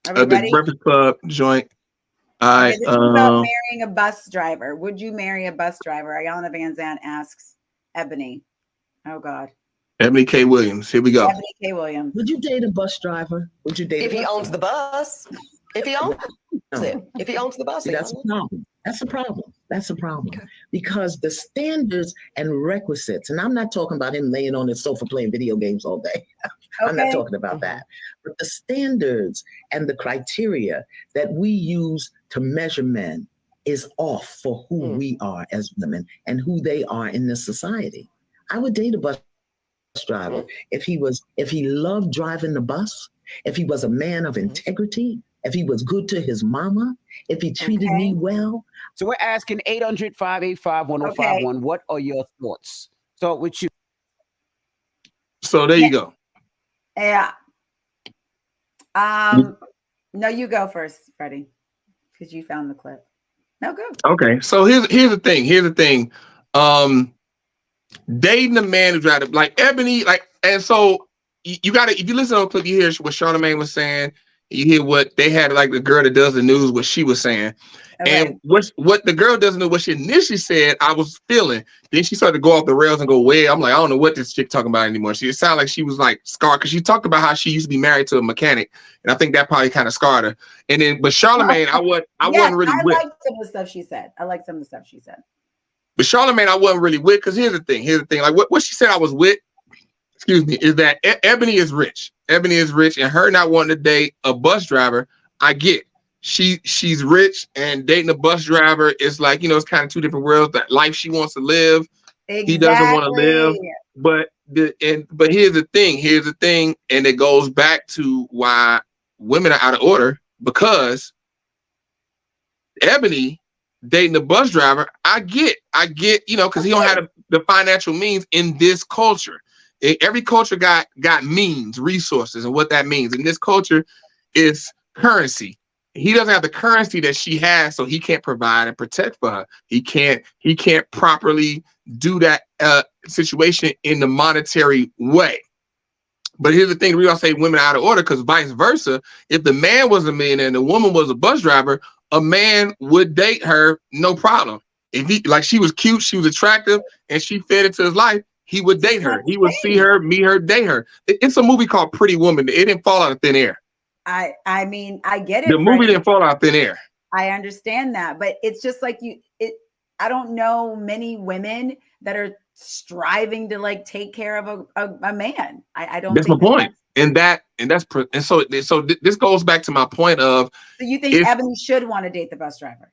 Are we The ready? Breakfast Club joint. All Okay, right. this is about marrying a bus driver. Would you marry a bus driver? Iyanla Vanzant asks Ebony. Oh God. Eboni K. Williams. Here we go. Ebony K. Williams. Would you date a bus driver? Would you date if he owns the bus? If he owns it, if he owns the bus, that's a problem. That's a problem. That's a problem. Okay. Because the standards and requisites, and I'm not talking about him laying on his sofa playing video games all day. I'm not talking about that. But the standards and the criteria that we use to measure men is off for who we are as women and who they are in this society. I would date a bus driver if he loved driving the bus, if he was a man of integrity, if he was good to his mama, if he treated me well. So we're asking 800-585-1051. What are your thoughts? Start with you. So there you go. Yeah. No, you go first, Freddie, because you found the clip. No, go. Okay. So here's the thing. Here's the thing. Dating a man who tried to like Ebony, like, and so you gotta, if you listen to the clip, you hear what Charlamagne was saying, you hear what they had, like the girl that does the news, what she was saying. Okay. And what the girl doesn't know, what she initially said, I was feeling. Then she started to go off the rails and go way. I'm like, I don't know what this chick talking about anymore. It sounded like she was like scarred because she talked about how she used to be married to a mechanic, and I think that probably kind of scarred her. And then, but Charlamagne, I wasn't really with. I like some of the stuff she said. But Charlamagne, I wasn't really with, because here's the thing. Like what she said I was with, excuse me, is that Ebony is rich. Ebony is rich, and her not wanting to date a bus driver, I get. She's rich, and dating a bus driver is like, it's kind of two different worlds. That life she wants to live, he doesn't want to live. But here's the thing, and it goes back to why women are out of order, because Ebony dating a bus driver, I get, because he don't have the financial means in this culture. Every culture got means, resources, and what that means. In this culture is currency. He doesn't have the currency that she has, so he can't provide and protect for her. He can't properly do that situation in the monetary way. But here's the thing, we all say women out of order, because vice versa, if the man was a millionaire and the woman was a bus driver, a man would date her, no problem. If he, like, she was cute, she was attractive, and she fed into his life, he would date her. He would see her, meet her, date her. It's a movie called Pretty Woman. It didn't fall out of thin air. I mean, I get it. The movie didn't fall out of thin air. I understand that, but it's just like I don't know many women that are striving to like take care of a man. I don't. That's my point. And so this goes back to my point of. So you think Ebony should want to date the bus driver?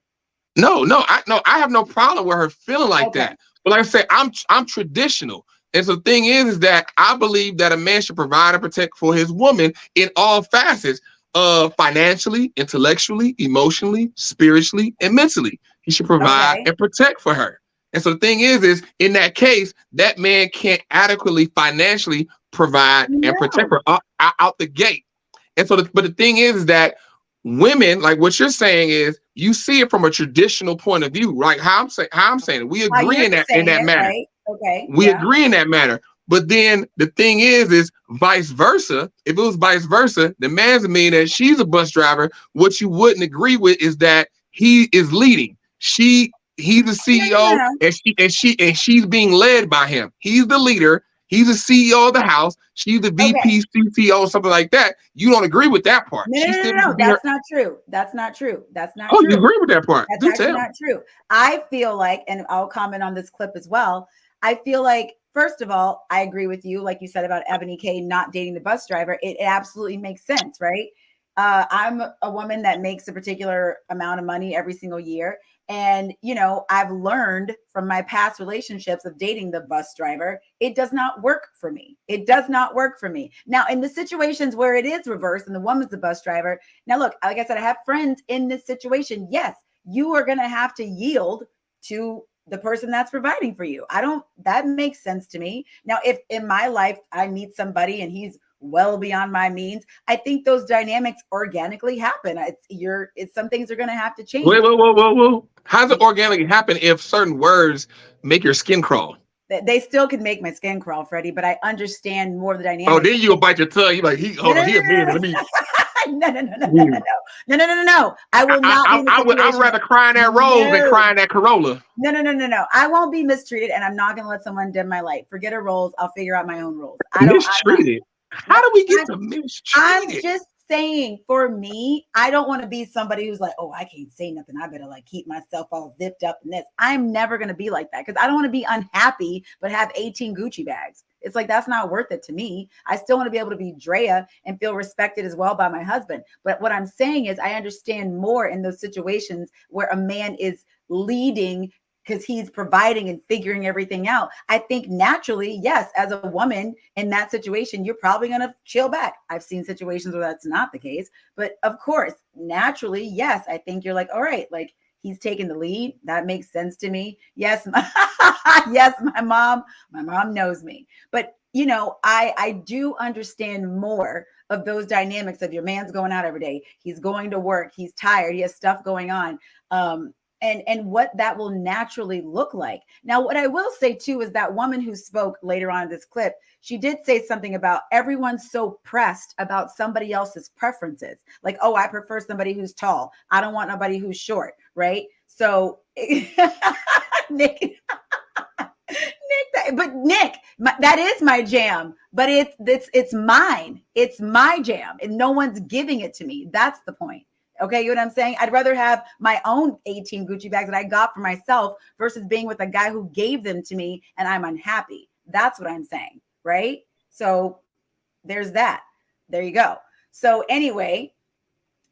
No, I have no problem with her feeling like that. But like I say, I'm traditional. And so the thing is that I believe that a man should provide and protect for his woman in all facets, financially, intellectually, emotionally, spiritually, and mentally. He should provide and protect for her. And so the thing is in that case, that man can't adequately financially provide and protect her out the gate. And so, but the thing is that women, like what you're saying is, you see it from a traditional point of view, right? How I'm saying it. We agree in that matter. Right? Okay. We agree in that matter. But then the thing is vice versa. If it was vice versa, the man's a millionaire, she's a bus driver. What you wouldn't agree with is that he is leading. He's the CEO, and she's being led by him. He's the leader. He's the CEO of the house. She's the VP, CTO, something like that. You don't agree with that part. No. That's not true. That's not true. Oh, you agree with that part? That's actually not true. I feel like, and I'll comment on this clip as well. I feel like, first of all, I agree with you, like you said about Eboni K not dating the bus driver. It absolutely makes sense, right? I'm a woman that makes a particular amount of money every single year. And, I've learned from my past relationships of dating the bus driver, it does not work for me. It does not work for me. Now, in the situations where it is reversed and the woman's the bus driver. Now, look, like I said, I have friends in this situation. Yes, you are going to have to yield to the person that's providing for you. That makes sense to me. Now, if in my life I meet somebody and he's well beyond my means, I think those dynamics organically happen. It's some things are going to have to change. Whoa. How does it organically happen if certain words make your skin crawl? They still can make my skin crawl, Freddie, but I understand more of the dynamics. Oh, then you'll bite your tongue. You're like, he a man. Let me. No. I will not. I'd rather cry in that rose than cry in that Corolla. No. I won't be mistreated, and I'm not going to let someone dim my light. Forget a rose. I'll figure out my own rules. Mistreated? How do we get to mistreated? I'm just saying, for me, I don't want to be somebody who's like, oh, I can't say nothing. I better like keep myself all zipped up in this. I'm never going to be like that because I don't want to be unhappy, but have 18 Gucci bags. It's like, that's not worth it to me. I still want to be able to be Drea and feel respected as well by my husband. But what I'm saying is I understand more in those situations where a man is leading because he's providing and figuring everything out. I think naturally, yes, as a woman in that situation, you're probably going to chill back. I've seen situations where that's not the case. But of course, naturally, yes, I think you're like, all right, like he's taking the lead. That makes sense to me. Yes, yes, my mom knows me. But, you know, I do understand more of those dynamics of your man's going out every day. He's going to work. He's tired. He has stuff going on. And what that will naturally look like. Now, what I will say too is that woman who spoke later on in this clip, she did say something about everyone's so pressed about somebody else's preferences. Like, oh, I prefer somebody who's tall. I don't want nobody who's short, right? So, Nick, that is my jam, but it's mine. It's my jam, and no one's giving it to me. That's the point. Okay, you know what I'm saying? I'd rather have my own 18 Gucci bags that I got for myself versus being with a guy who gave them to me and I'm unhappy. That's what I'm saying, right? So there's that. There you go. So anyway,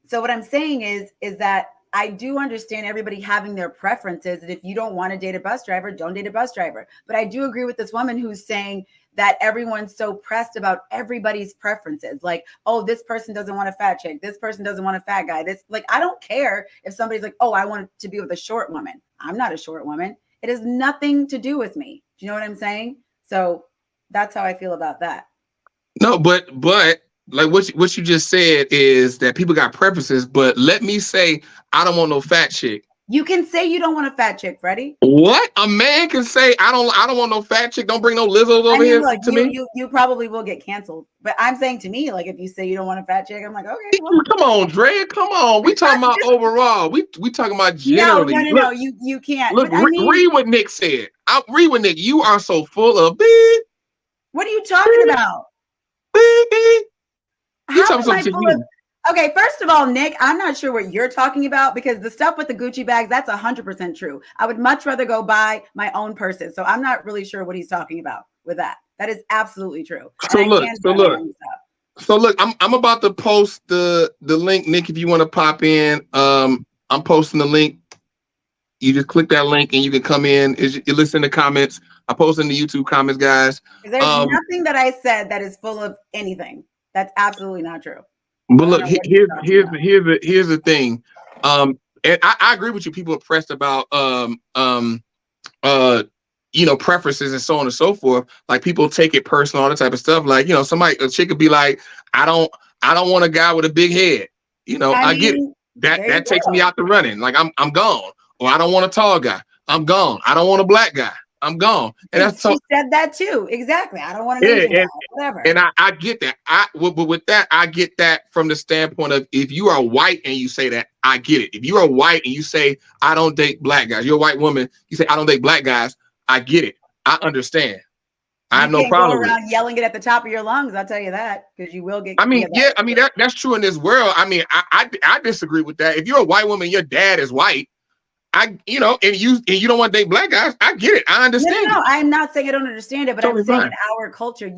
so what I'm saying is that I do understand everybody having their preferences. And if you don't want to date a bus driver, don't date a bus driver. But I do agree with this woman who's saying that everyone's so pressed about everybody's preferences. Like, oh, this person doesn't want a fat chick. This person doesn't want a fat guy. This, like, I don't care if somebody's like, oh, I want to be with a short woman. I'm not a short woman. It has nothing to do with me. Do you know what I'm saying? So that's how I feel about that. No, but like what you just said is that people got preferences, but let me say, I don't want no fat chick. You can say you don't want a fat chick, Freddie. What? A man can say, I don't want no fat chick. Don't bring no Lizzos over here look, to me. You probably will get canceled. But I'm saying to me, like, if you say you don't want a fat chick, I'm like, okay. Well. Come on, Dre. Come on. We talking about overall. We talking about generally. No. You can't. Look, read what Nick said. I read what Nick. You are so full of beep. What are you talking about? Beep. You talking something? Okay, first of all, Nick, I'm not sure what you're talking about because the stuff with the Gucci bags, that's 100% true. I would much rather go buy my own purses. So I'm not really sure what he's talking about with that. That is absolutely true. So look, I'm about to post the link, Nick, if you want to pop in. I'm posting the link. You just click that link and you can come in. You listen to comments. I post in the YouTube comments, guys. There's nothing that I said that is full of anything. That's absolutely not true. But look, here's the thing. And I agree with you. People are pressed about preferences and so on and so forth. Like people take it personal, all that type of stuff. Like, a chick could be like, I don't want a guy with a big head. I get it. That takes me out the running. Like I'm gone. Or I don't want a tall guy. I'm gone. I don't want a black guy. I'm gone. And she said that too. Exactly. I don't want to whatever. And I get that. But with that, I get that from the standpoint of if you are white and you say that, I get it. If you are white and you say, I don't date black guys, you're a white woman, you say, I don't date black guys, I get it. I understand. I have no problem. Go around yelling it at the top of your lungs, I'll tell you that, because you will get. That's true in this world. I mean, I disagree with that. If you're a white woman, your dad is white. And you don't want to date black guys. I get it. I understand. No, I'm not saying I don't understand it, but totally I'm saying in our culture,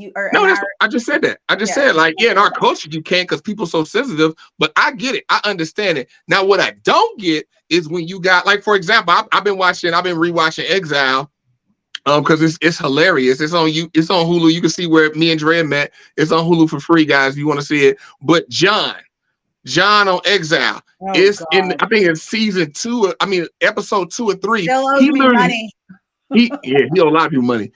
I just said that. I just said in our culture you can't because people are so sensitive. But I get it. I understand it. Now, what I don't get is when you got, like, for example, I've been rewatching Exile, because it's hilarious. It's on Hulu. You can see where me and Dre met. It's on Hulu for free, guys. If you want to see it. But John, John on Exile. Oh, it's God. in, I think it's season 2. I mean, episode 2 or 3. Still owes me money. He owe a lot of people money.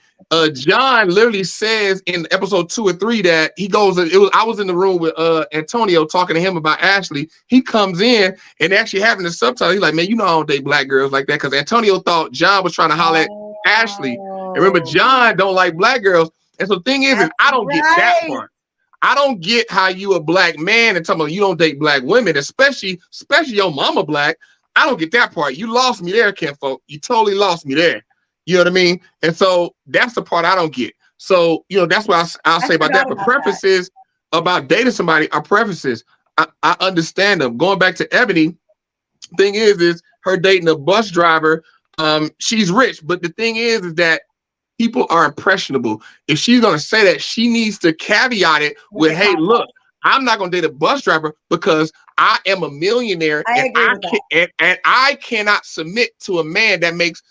John literally says in episode 2 or 3 that he goes. I was in the room with Antonio talking to him about Ashley. He comes in and actually having the subtitle. He's like, man, you know I don't date black girls like that, because Antonio thought John was trying to holler at Ashley. And remember, John don't like black girls. And so the thing is I don't get that part. I don't get how you a black man and talking about you don't date black women, especially your mama black. I don't get that part. You lost me there, kinfolk. You totally lost me there. You know what I mean? And so that's the part I don't get. So, that's what I'll say about that. But preferences about dating somebody are preferences. I understand them. Going back to Ebony, thing is her dating a bus driver. She's rich, but the thing is that people are impressionable. If she's going to say that, she needs to caveat it with, hey, look, I'm not going to date a bus driver because I am a millionaire and I cannot submit to a man that makes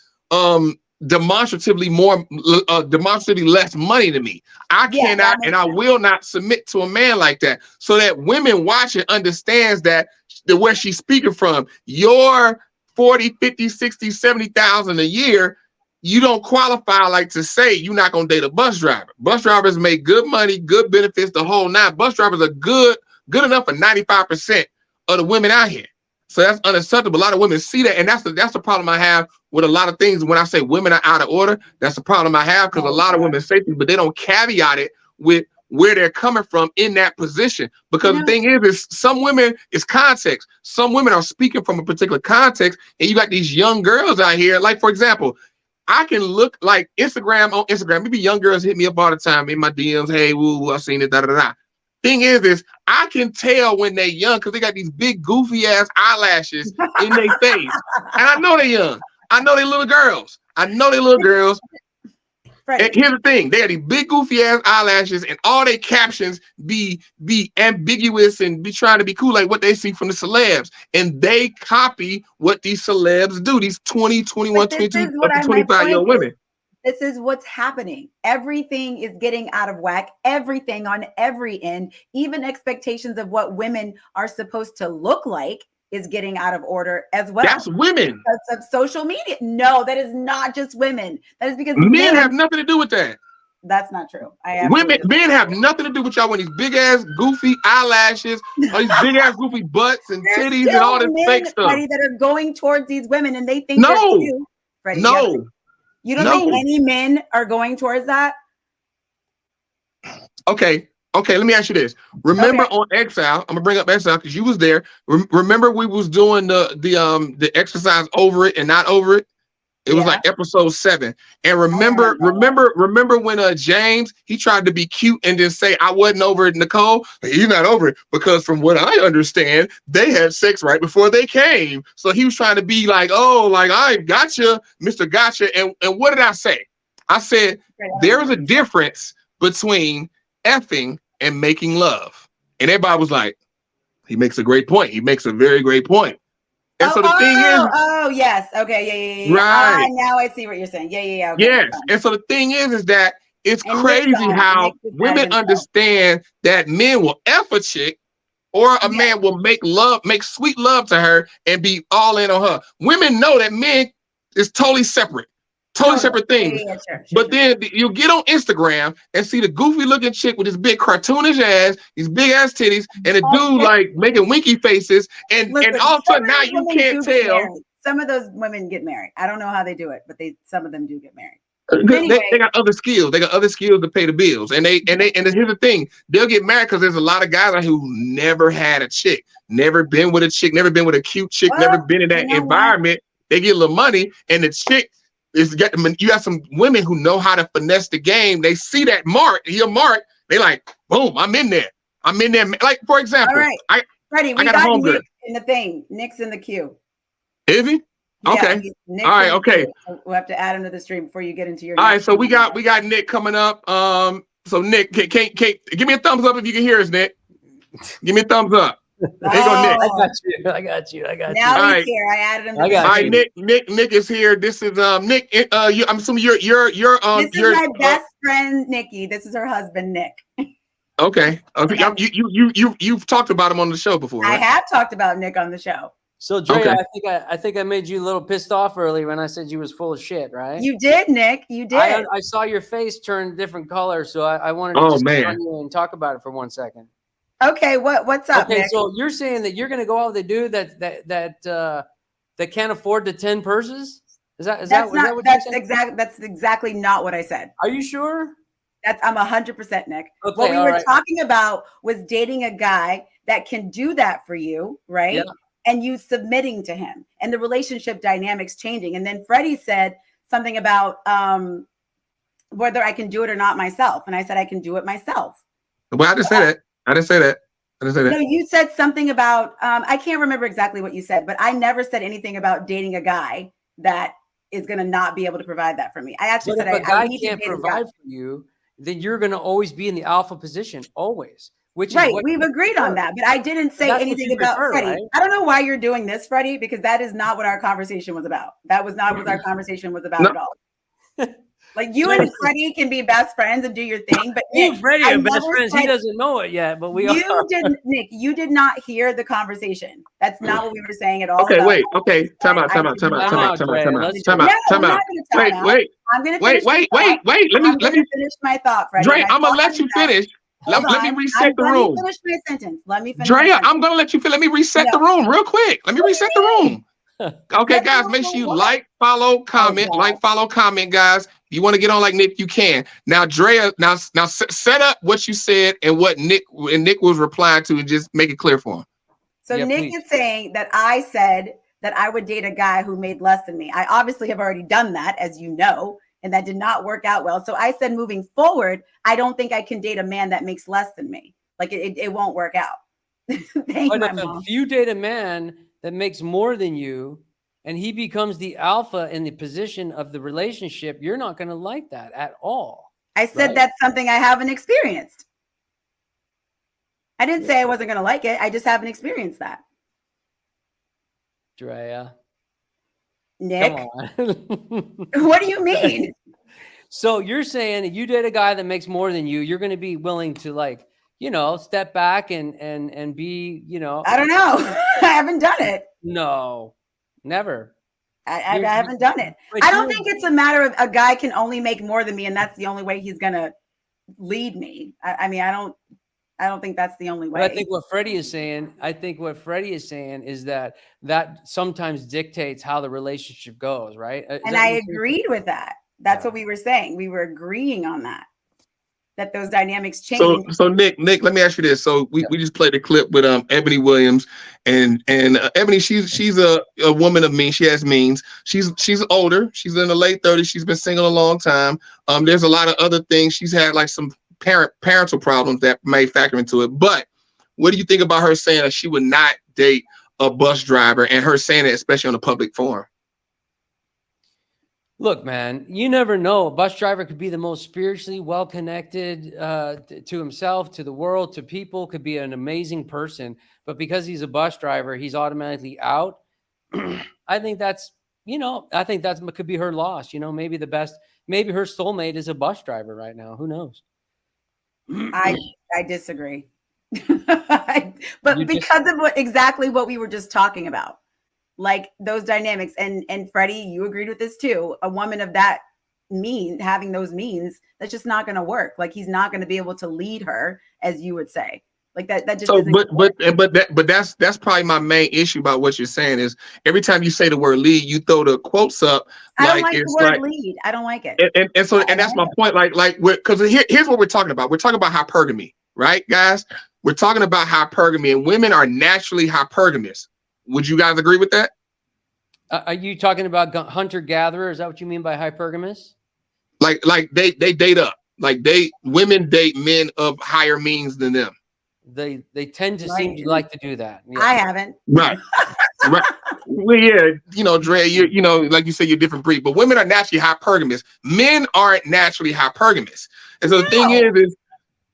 demonstratively less money than me. I cannot and I will not submit to a man like that. So that women watch it understands that where she's speaking from, your 40, 50, 60, 70,000 a year, you don't qualify like to say you're not going to date a bus driver. Bus drivers make good money, good benefits, the whole nine. Bus drivers are good enough for 95% of the women out here. So that's unacceptable. A lot of women see that, and that's the problem I have with a lot of things. When I say women are out of order, that's the problem I have, because a lot of women say things, but they don't caveat it with where they're coming from in that position. Because the thing is some women, it's context. Some women are speaking from a particular context, and you got these young girls out here. Like, for example, I can look like on Instagram. Maybe young girls hit me up all the time in my DMs. Hey, woo, I've seen it, da da da. Thing is I can tell when they're young because they got these big goofy ass eyelashes in their face, and I know they're young. I know they're little girls. And here's the thing: they have these big goofy ass eyelashes, and all their captions be ambiguous and be trying to be cool, like what they see from the celebs, and they copy what these celebs do. These 20, 21, 22, up to 25-year-old women. This is what's happening. Everything is getting out of whack. Everything on every end, even expectations of what women are supposed to look like, is getting out of order as well. That's women. Because of social media. No, that is not just women. That is because men have nothing to do with that. That's not true. Men have nothing to do with y'all when these big ass goofy eyelashes, all these big ass goofy butts and titties and all this fake stuff. Freddie, that are going towards these women and they think they're cute. Freddie, no. You don't think any men are going towards that? Okay, let me ask you this. Remember on Exile, I'm gonna bring up Exile because you was there. Remember we was doing the exercise over it and not over it? It was like episode 7. And remember when James, he tried to be cute and then say I wasn't over it, Nicole. He's not over it because from what I understand, they had sex right before they came. So he was trying to be like, oh, like I gotcha, Mr. Gotcha. And what did I say? I said there is a difference between effing and making love. And everybody was like, he makes a great point. He makes a very great point. And so the thing is, yes, okay, yeah. Right. Now I see what you're saying. Yeah. Okay, yes, and so the thing is that it's crazy how women understand that men will F a chick, or a man will make sweet love to her and be all in on her. Women know that men is totally separate. Separate things. Sure. Then you get on Instagram and see the goofy looking chick with this big cartoonish ass, these big ass titties, and a dude like making winky faces, and all of a sudden now you can't tell. Some of those women get married. I don't know how they do it, but some of them do get married. Anyway. They got other skills. They got other skills to pay the bills. And here's the thing: they'll get married because there's a lot of guys who never had a chick, never been with a chick, never been with a cute chick, never been in that environment. They get a little money, and the chick. You got some women who know how to finesse the game. They see that mark, they like, boom, I'm in there. Like, for example, all right. Freddie, we got Nick in the thing. Nick's in the queue. Is he? Okay. Nick's all right, okay. We'll have to add him to the stream before you get into your. All right, so we got Nick coming up. So Nick, can give me a thumbs up if you can hear us, Nick. Give me a thumbs up. There you go, Nick. I got you. Now he's here. I added him. All right, Nick is here. This is Nick. I'm assuming you're This is my best friend, Nikki. This is her husband, Nick. Okay. You've talked about him on the show before, right? I have talked about Nick on the show. So Drea, Okay. I think I made you a little pissed off earlier when I said you was full of shit, right? You did, Nick. You did. I saw your face turn different color, so I wanted to Oh, just get man. on you and talk about it for 1 second. Okay, what's up, Okay, Nick? so you're saying that you're going to go out with a dude that can't afford the 10 purses? Is that what you're saying? That's exactly not what I said. Are you sure? I'm 100% Nick. Okay, what we all were right. talking about was dating a guy that can do that for you, right? Yeah. And you submitting to him and the relationship dynamics changing. And then Freddie said something about whether I can do it or not myself. And I said, I can do it myself. Well, I didn't say that. I didn't say that. No, you said something about, I can't remember exactly what you said, but I never said anything about dating a guy that is going to not be able to provide that for me. I actually But said, if a guy I need can't to date provide for you, then you're going to always be in the alpha position, always. Which right, is what we've agreed on that, but I didn't say anything about Freddie. Right? I don't know why you're doing this, Freddie, because that is not what our conversation was about. That was not what our conversation was about at all. Like you and Freddie can be best friends and do your thing, but me Nick, and Freddie are best friends. He doesn't know it yet, but we are. Nick, you did not hear the conversation. That's not what we were saying at all. Okay, wait. Okay, time out. Wait. I'm going to finish my thought, Freddie. Dre, I'm gonna let you finish. Let me reset the room. Finish my sentence. Let me finish. Drea, I'm gonna let you finish. Let me reset the room real quick. Let me reset the room. Okay, guys, make sure you like, follow, comment, guys. If you want to get on like Nick, you can. Now, Drea, now set up what you said and what Nick was replying to, and just make it clear for him. So yeah, Nick is saying that I said that I would date a guy who made less than me. I obviously have already done that, as you know, and that did not work out well. So I said, moving forward, I don't think I can date a man that makes less than me. Like it won't work out. If you date a man that makes more than you and he becomes the alpha in the position of the relationship, you're not going to like that at all. I said that's something I haven't experienced. I didn't say I wasn't going to like it. I just haven't experienced that. Drea. Nick, what do you mean? So you're saying that you date a guy that makes more than you, you're going to be willing to, like, you know, step back and be, you know. I don't know. I haven't done it. No, never. I haven't done it. I don't think it's a matter of a guy can only make more than me and that's the only way he's going to lead me. I mean, I don't think that's the only way. But I think what Freddie is saying is that sometimes dictates how the relationship goes, right? And I agreed with that. That's what we were saying. We were agreeing on that those dynamics change. So Nick, let me ask you this. So we just played a clip with Ebony Williams, and Ebony, she's a woman of means. She has means. She's older. She's in the late 30s. She's been single a long time. There's a lot of other things. She's had like some parental problems that may factor into it. But what do you think about her saying that she would not date a bus driver, and her saying it especially on a public forum? Look, man, you never know. A bus driver could be the most spiritually well-connected to himself, to the world, to people, could be an amazing person. But because he's a bus driver, he's automatically out. I think that could be her loss. You know, maybe her soulmate is a bus driver right now. Who knows? I disagree. But because of exactly what we were just talking about. Like those dynamics, and Freddie, you agreed with this too. A woman of that having those means, that's just not going to work. Like he's not going to be able to lead her, as you would say. Like that just. So, but that's probably my main issue about what you're saying is every time you say the word lead, you throw the quotes up. I don't like the word lead. I don't like it. And that's my point. Because here's what we're talking about. We're talking about hypergamy, right, guys? We're talking about hypergamy, and women are naturally hypergamous. Would you guys agree with that? Are you talking about hunter-gatherer? Is that what you mean by hypergamous? Like they date up. Like women date men of higher means than them. They tend to seem to like to do that. Yeah. I haven't. Right. Well, yeah, you know, Dre, you know, like you said, you're a different breed, but women are naturally hypergamous. Men aren't naturally hypergamous. And so the thing is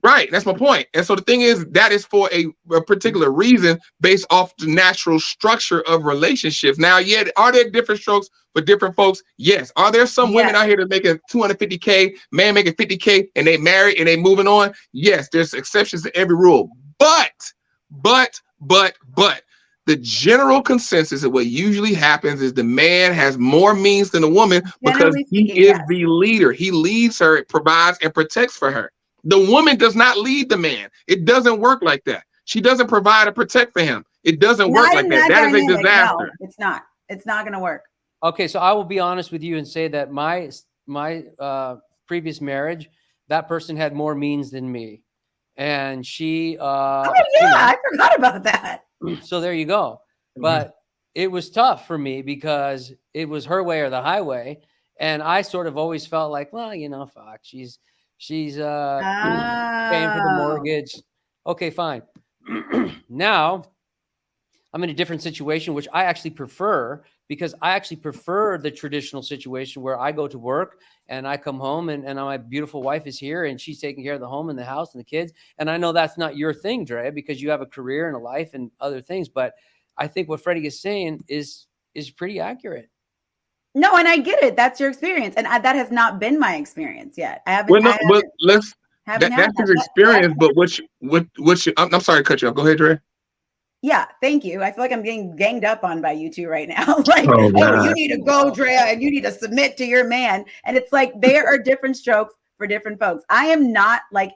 Right, that's my point. And so the thing is, that is for a particular reason based off the natural structure of relationships. Now, yeah, are there different strokes for different folks? Yes. Are there some women out here that making 250K, man making 50K, and they married and they moving on? Yes, there's exceptions to every rule. But the general consensus of what usually happens is the man has more means than the woman because he is the leader. He leads her, provides, and protects for her. The woman does not lead the man. It doesn't work like that. She doesn't provide or protect for him. It doesn't work like that. That is a disaster. No, it's not. It's not going to work. Okay, so I will be honest with you and say that my previous marriage, that person had more means than me, and she. I forgot about that. So there you go. But it was tough for me because it was her way or the highway, and I sort of always felt like, well, fuck, she's paying for the mortgage. Okay, fine. Now I'm in a different situation, which I actually prefer, because I actually prefer the traditional situation where I go to work and I come home and my beautiful wife is here and she's taking care of the home and the house and the kids. And I know that's not your thing, Drea, because you have a career and a life and other things. But I think what Freddie is saying is pretty accurate. No, and I get it. That's your experience. And that has not been my experience yet. I haven't. That's his experience. But I'm sorry to cut you off. Go ahead, Dre. Yeah, thank you. I feel like I'm getting ganged up on by you two right now. Like, oh, you need to go, Drea, and you need to submit to your man. And it's like, there are different strokes for different folks. I am not like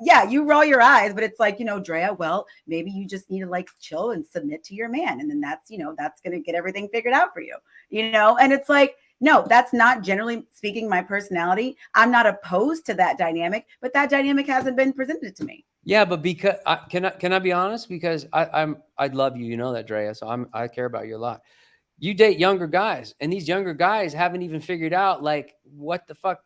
you roll your eyes, but it's like, Drea, well, maybe you just need to like chill and submit to your man. And then that's going to get everything figured out for you, and it's like, no, that's not generally speaking my personality. I'm not opposed to that dynamic, but that dynamic hasn't been presented to me. Yeah, but because can I be honest? Because I love you, that, Drea. So I care about you a lot. You date younger guys, and these younger guys haven't even figured out like what the fuck.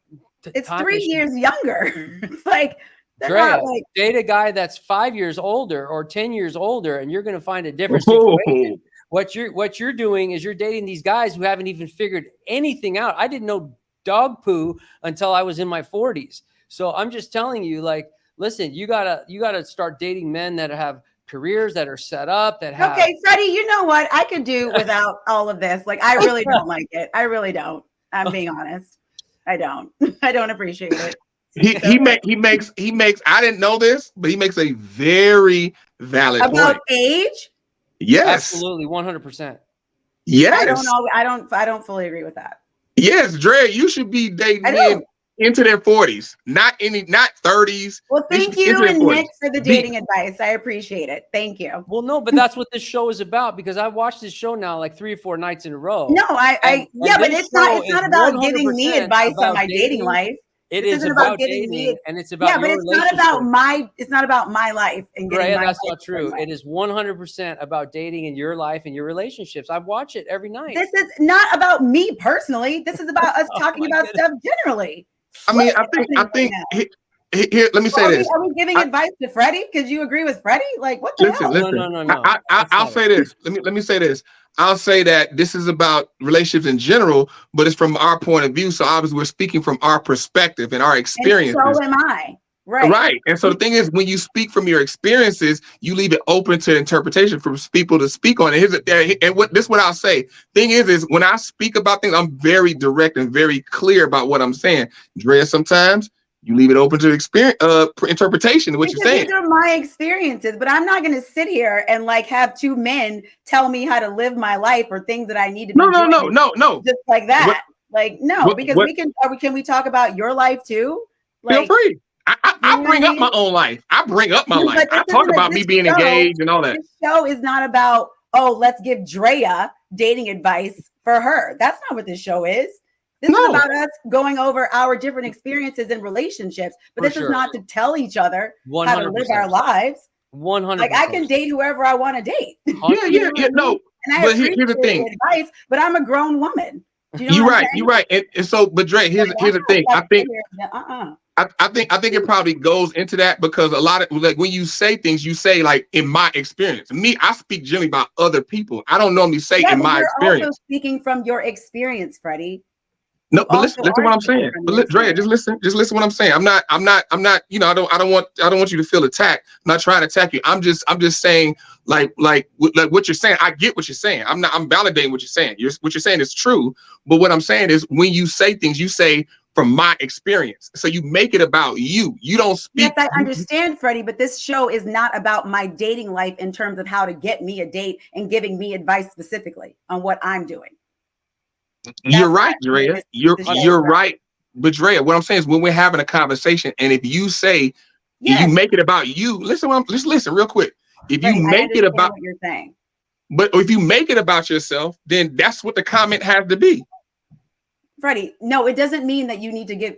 It's 3 years younger. It's like, Drea, date a guy that's 5 years older or 10 years older, and you're going to find a different situation. What you're doing is you're dating these guys who haven't even figured anything out. I didn't know dog poo until I was in my 40s. So I'm just telling you, like, listen, you gotta start dating men that have careers that are set up, that have. Okay, Freddie, you know what? I could do without all of this. Like, I really don't like it. I really don't. I'm being honest. I don't. I don't appreciate it. He makes. I didn't know this, but he makes a very valid point. About age? Yes, absolutely, 100%. Yes. I don't fully agree with that. Yes, Dre, you should be dating men into their 40s, not 30s. Well, thank you and Nick for the dating advice. I appreciate it. Thank you. Well, no, but that's what this show is about, because I've watched this show now like 3 or 4 nights in a row. No, but it's not about giving me advice on my dating life. It is about dating, and it's about but it's not about my life. And Drea, that's not true. It is 100% about dating in your life and your relationships. I watch it every night. This is not about me personally. This is about us talking about stuff generally. I mean, I think. Here, let me say this. Are we giving advice to Freddie because you agree with Freddie? Like, what the hell? Listen. No. I'll say this. Let me say this. I'll say that this is about relationships in general, but it's from our point of view. So obviously we're speaking from our perspective and our experiences. And so am I. Right. And so the thing is, when you speak from your experiences, you leave it open to interpretation for people to speak on it. And what I'll say. Thing is when I speak about things, I'm very direct and very clear about what I'm saying. Drea, sometimes you leave it open to interpretation of what you're saying. These are my experiences, but I'm not going to sit here and like have 2 men tell me how to live my life or things that I need to be doing. No. Just like that. Can we talk about your life too? Feel free. I bring up my own life. I bring up my life. I talk about me being engaged and all that. This show is not about, let's give Drea dating advice for her. That's not what this show is. This is about us going over our different experiences and relationships, but this is not to tell each other 100%. how to live our lives. 100%. Like, I can date whoever I want to date. Yeah, no. But here's the thing. Advice, but I'm a grown woman. You're right. And so, but Dre, here's the thing. I think it probably goes into that because a lot of, like, when you say things, you say like, in my experience. Me, I speak generally about other people. I don't normally say in my experience. You're also speaking from your experience, Freddie. No, but listen to what I'm saying. But Drea, just listen what I'm saying. I'm not, you know, I don't want you to feel attacked. I'm not trying to attack you. I'm just saying like what you're saying. I get what you're saying. I'm validating what you're saying. What you're saying is true. But what I'm saying is when you say things, you say from my experience. So you make it about you. You don't speak. Yes, I understand, Freddie, but this show is not about my dating life in terms of how to get me a date and giving me advice specifically on what I'm doing. You're right, Drea. You're right. But Drea, what I'm saying is when we're having a conversation, and if you say you make it about you, listen real quick. If Freddie, you make it about what you're saying, but if you make it about yourself, then that's what the comment has to be. Freddie, no, it doesn't mean that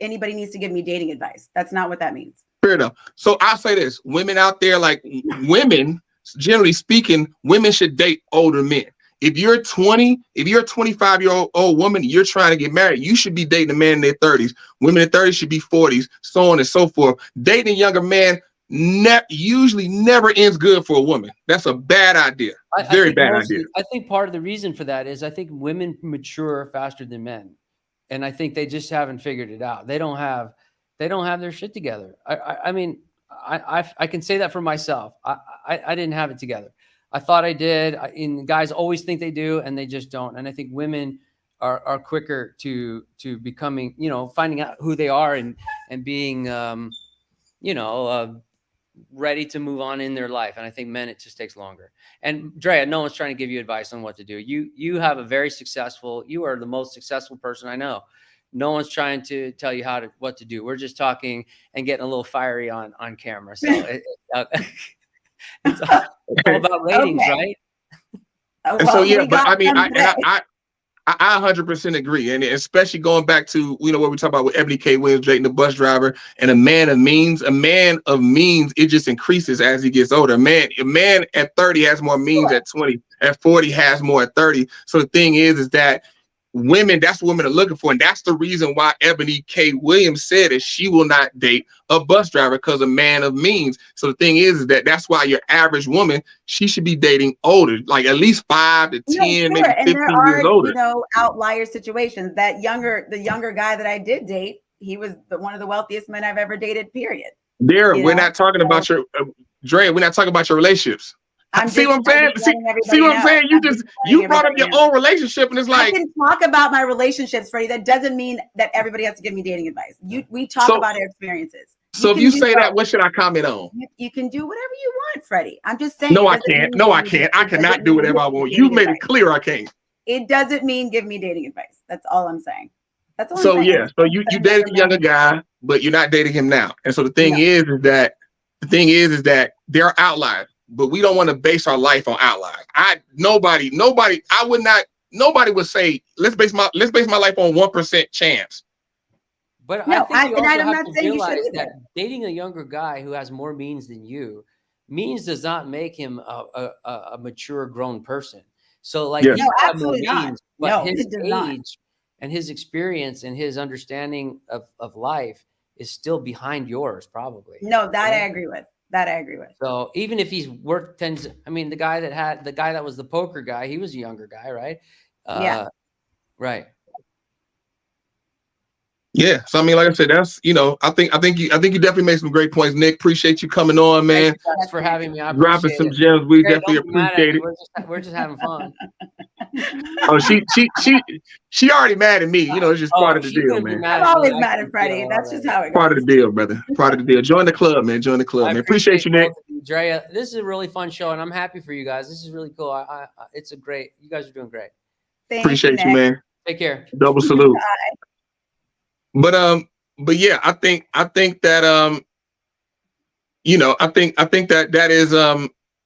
anybody needs to give me dating advice. That's not what that means. Fair enough. So I'll say this: women out there, like women, generally speaking, women should date older men. If you're 20, if you're a 25-year-old woman, you're trying to get married, you should be dating a man in their 30s. Women in 30s should be 40s, so on and so forth. Dating a younger man usually never ends good for a woman. That's a bad idea. Very bad idea. I think part of the reason for that is I think women mature faster than men. And I think they just haven't figured it out. They don't have their shit together. I mean, I can say that for myself. I didn't have it together. I thought I did. And guys always think they do, and they just don't. And I think women are quicker to becoming, you know, finding out who they are and being, ready to move on in their life. And I think men, it just takes longer. And Drea, no one's trying to give you advice on what to do. You have you are the most successful person I know. No one's trying to tell you what to do. We're just talking and getting a little fiery on camera. So it's all about ratings, right? And so, yeah, but I mean, I 100% agree. And especially going back to, you know, what we talk about with Eboni K. Williams dating the bus driver and a man of means, it just increases as he gets older. A man at 30 has more means at 20, at 40 has more at 30. So the thing is that that's what women are looking for. And that's the reason why Eboni K. Williams said that she will not date a bus driver, because a man of means. So the thing is that that's why your average woman, she should be dating older, like at least 5 to 10, maybe 15 years older. You know, outlier situations. The younger guy that I did date, he was one of the wealthiest men I've ever dated, period. We're not talking about your, Drea, we're not talking about your relationships. See what I'm saying? See what I'm saying? You brought up your own relationship, and it's like, I can talk about my relationships, Freddie. That doesn't mean that everybody has to give me dating advice. We talk about our experiences. So if you say that, what should I comment on? You can do whatever you want, Freddie. I'm just saying. No, I can't. No, I can't. I cannot do whatever I want. You made it clear I can't. It doesn't mean give me dating advice. That's all I'm saying. That's all. So yeah, so you dated a younger guy, but you're not dating him now. And so the thing is that there are outliers. But we don't want to base our life on outliers. Nobody would say, let's base my life on 1% chance. But no, I think I'm not saying you should that dating a younger guy who has more means than you does not make him a mature grown person. So like, no, absolutely not. Means, but his age and his experience and his understanding of life is still behind yours, probably. No, that I agree with. That I agree with. So even if he's worked I mean, the guy that was the poker guy, he was a younger guy, right? Yeah. Right. Yeah. So I mean, like I said, that's, you know, I think you definitely made some great points, Nick. Appreciate you coming on, man. Thanks for having me. I dropping some gems. We definitely appreciate it. We're just having fun. Oh, she already mad at me. You know, it's just part of the deal, man. I'm always mad at Freddie. That's just how it goes. Part of the deal, brother. Part of the deal. Join the club, man. Join the club, man. Appreciate you, Nick. Drea, this is a really fun show, and I'm happy for you guys. This is really cool. You guys are doing great. Appreciate you, man. Take care. Double salute. But yeah, I think that you know, I think that is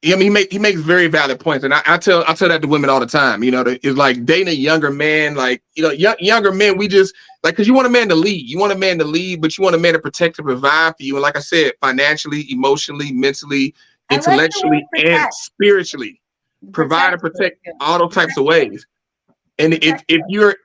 I mean, he makes very valid points, and I tell that to women all the time. You know, it's like dating a younger man, like, you know, younger men. We just like, because you want a man to lead. You want a man to lead, but you want a man to protect and provide for you. And like I said, financially, emotionally, mentally, intellectually, and spiritually, provide and protect all those types of ways. And if you're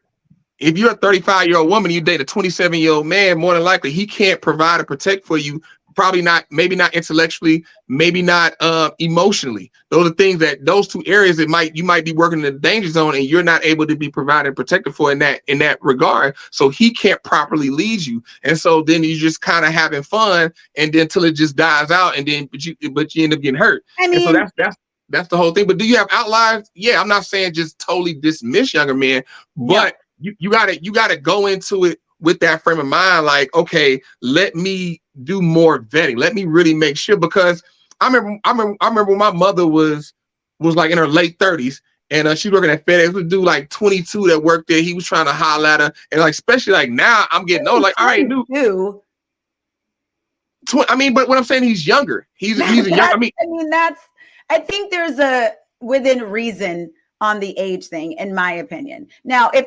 a 35-year-old woman, you date a 27-year-old man, more than likely he can't provide and protect for you probably not, maybe not intellectually, maybe not emotionally. Those are things that those two areas that you might be working in the danger zone, and you're not able to be provided and protected for in that regard. So he can't properly lead you, and so then you just kind of having fun, and then till it just dies out, and then but you end up getting hurt. I mean, and so that's the whole thing. But do you have outliers? Yeah, I'm not saying just totally dismiss younger men, but you gotta go into it with that frame of mind, like, okay, let me do more vetting. Let me really make sure, because I remember when my mother was like in her late 30s, and she was working at FedEx. We do like 22 that worked there. He was trying to holler at her, and like especially like now I'm getting old. Like, all right, dude. But what I'm saying, he's younger. He's a young. I think there's a within reason on the age thing, in my opinion. Now, if,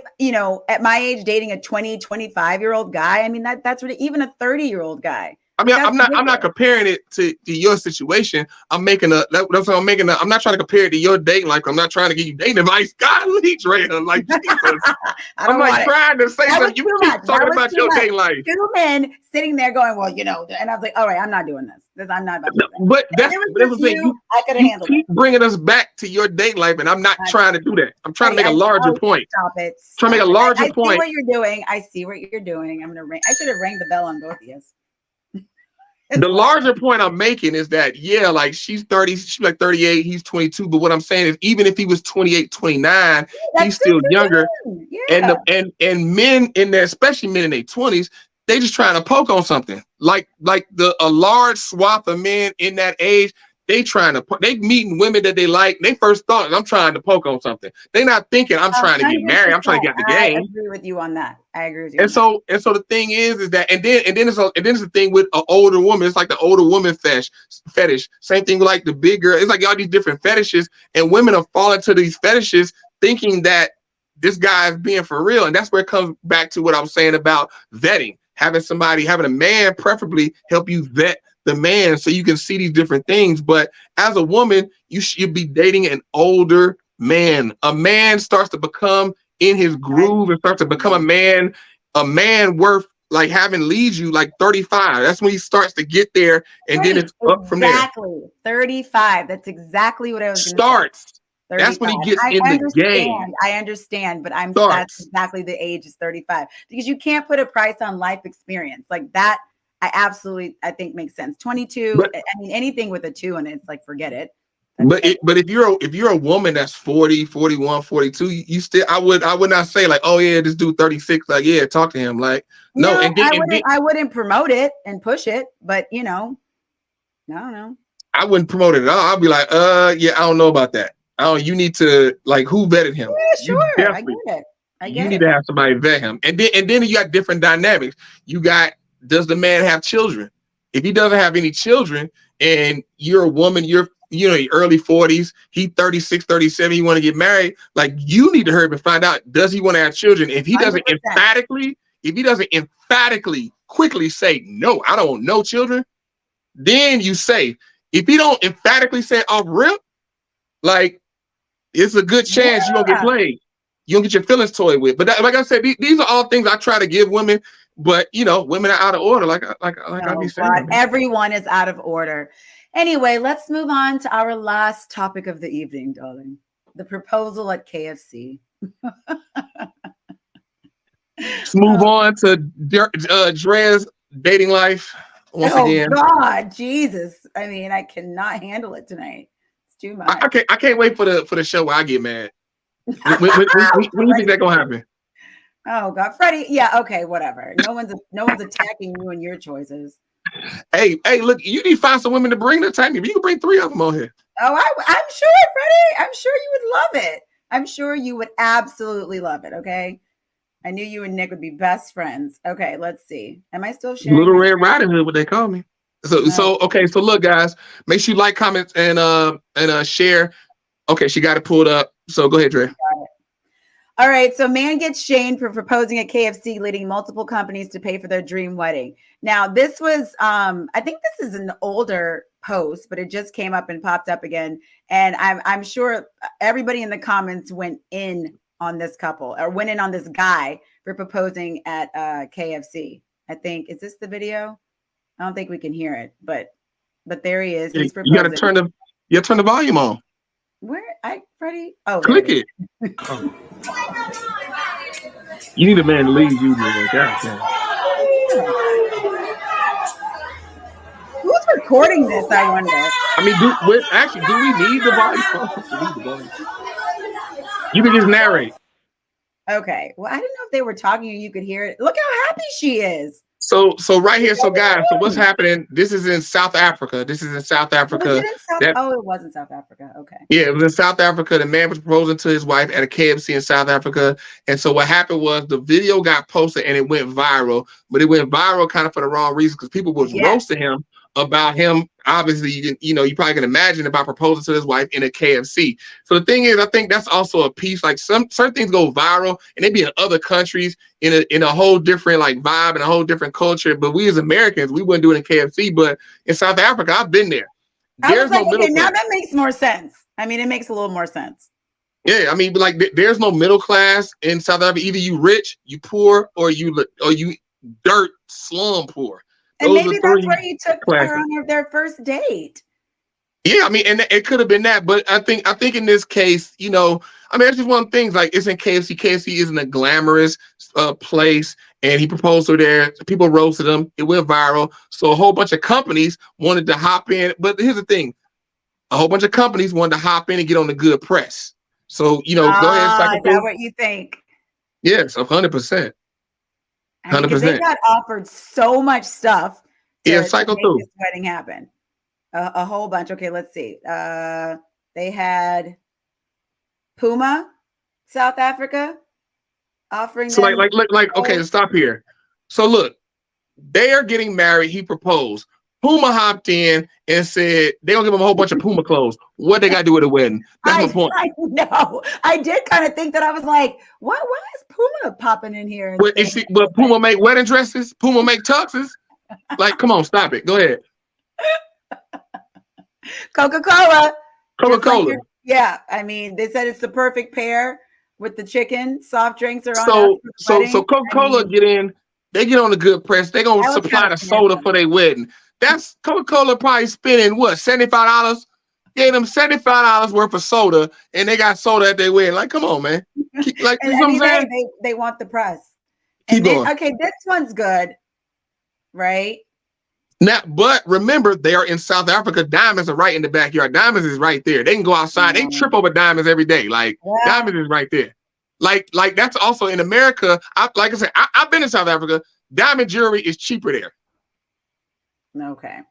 at my age, dating a 25-year-old guy, I mean, that's really, even a 30-year-old guy. I mean, I'm not comparing it to your situation. I'm not trying to compare it to your dating life. I'm not trying to give you dating advice. Golly, Dre, like, Jesus. I'm like trying to say something. You keep talking about your dating life. 2 men sitting there going, well, and I was like, all right, I'm not doing this. I'm not about to do that. But that's the thing. I could have handled it. You keep bringing us back to your dating life, and I'm not trying to do that. I'm trying to make a larger point. Stop it. Trying to make a larger point. I see what you're doing. I see what you're doing. I'm gonna ring. I should have rang the bell on both of you. The larger point I'm making is that, like she's 30, she's like 38, he's 22. But what I'm saying is, even if he was 28, 29, he's still younger. Yeah. And men in there, especially men in their 20s, they just trying to poke on something. Like a large swath of men in that age, they meeting women that they like. They first thought, I'm trying to poke on something. They're not thinking I'm trying to get married. I'm trying to get the game. I agree with you on that. I agree with you. And so the thing is that, and then it's the thing with an older woman. It's like the older woman fetish. Same thing with like the big girl. It's like all these different fetishes, and women are falling to these fetishes, thinking that this guy is being for real. And that's where it comes back to what I was saying about vetting. Having a man preferably help you vet the man so you can see these different things. But as a woman, you should be dating an older man. A man starts to become in his groove and starts to become a man worth like having leads you like 35. That's when he starts to get there, and then it's up from there. Exactly. 35. That's exactly what I was starts. 35. That's when he gets in the game. I understand, but that's exactly the age is 35, because you can't put a price on life experience like that. I think makes sense. 22. I mean, anything with a 2 in it, it's like, forget it. But if you're a woman that's 40, 41, 42, you still, I would not say like, oh yeah, this dude 36, like, yeah, talk to him. Like, no. I wouldn't promote it and push it, but I don't know. I wouldn't promote it at all. I'd be like, yeah, I don't know about that. You need to, like, who vetted him? Yeah, sure. I get it. You need to have somebody vet him. And then you got different dynamics. You got, does the man have children? If he doesn't have any children, and you're a woman, you're early 40s, he 36, 37, you want to get married, like, you need to hurry up and find out, does he want to have children? If he doesn't 100%. emphatically quickly say, no, I don't want no children, then you say. If he don't emphatically say off rip, like, it's a good chance you're gonna get played. You don't get your feelings toyed with. But like I said, these are all things I try to give women. But women are out of order. Like I be saying. God, everyone is out of order. Anyway, let's move on to our last topic of the evening, darling. The proposal at KFC. Let's move on to Dre's dating life once again. Oh God, Jesus! I mean, I cannot handle it tonight. Too much. I can't wait for the show where I get mad. When do you think that's gonna happen? Oh God, Freddie. Yeah, okay, whatever. No one's attacking you and your choices. Hey, look, you need to find some women to bring to attack me. You can bring 3 of them on here. Oh, I'm sure, Freddie. I'm sure you would love it. I'm sure you would absolutely love it. Okay. I knew you and Nick would be best friends. Okay, let's see. Am I still sharing? Little Red Riding Hood, what they call me. So look, guys, make sure you like, comment, and share. Okay, she got it pulled up. So go ahead, Dre. All right. So man gets shamed for proposing at KFC, leading multiple companies to pay for their dream wedding. Now, this was, I think this is an older post, but it just came up and popped up again. And I'm sure everybody in the comments went in on this couple, or went in on this guy for proposing at KFC. I think, is this the video? I don't think we can hear it, but there he is. You He's proposing. You gotta turn the volume on. Where Freddie? Oh, click it. Oh. You need a man to lead you, man. God damn. Who's recording this? I wonder. I mean, do we need the volume? We need the volume. You can just narrate. Okay. Well, I didn't know if they were talking and you could hear it. Look how happy she is. So right here, so guys, so what's happening? This is in South Africa. Was it in South Africa? It was in South Africa. Okay. Yeah, it was in South Africa. The man was proposing to his wife at a KFC in South Africa. And so what happened was the video got posted and it went viral, but it went viral kind of for the wrong reason because people was roasting him about him. Obviously, you probably can imagine about proposing to his wife in a KFC. So the thing is, I think that's also a piece. Like certain things go viral and they be in other countries in a whole different like vibe and a whole different culture. But we as Americans, we wouldn't do it in KFC. But in South Africa, I've been there. There's no middle class. Now that makes more sense. I mean, it makes a little more sense. Yeah, I mean, like there's no middle class in South Africa. Either you rich, you poor, or you dirt slum poor. And maybe that's where you took her on their first date. Yeah, I mean, and it could have been that, but I think in this case, I mean, that's just one of the things. Like it's in KFC. KFC isn't a glamorous place, and he proposed to her there. People roasted him. It went viral. So a whole bunch of companies wanted to hop in. But here's the thing: a whole bunch of companies wanted to hop in and get on the good press. So go ahead. Is that what you think? Yes, 100%. 100%. Because they got offered so much stuff to cycle make through this wedding happen. A whole bunch. Okay, let's see. They had Puma, South Africa, offering. So okay, stop here. So look, they are getting married. He proposed. Puma hopped in and said they don't give him a whole bunch of Puma clothes. What they got to do with a wedding? That's my point. I know. I did kind of think that. I was like, why is Puma popping in here? But Puma make wedding dresses. Puma make tuxes. Like, come on, stop it. Go ahead. Coca-Cola. Coca-Cola. Yeah, I mean, they said it's the perfect pair with the chicken. Soft drinks are on. So Coca-Cola get in. They get on the good press. They gonna supply the soda for their wedding. That's Coca-Cola probably spending what, $75? Gave them $75 worth of soda, and they got soda at their wedding. Like, come on, man. Like, you know what I'm saying? They want the press. Keep going. Okay, this one's good, right? Now, but remember, they are in South Africa. Diamonds are right in the backyard. Diamonds is right there. They can go outside. They trip over diamonds every day. Like, diamonds is right there. Like that's also in America. Like I said, I've been in South Africa. Diamond jewelry is cheaper there. Okay.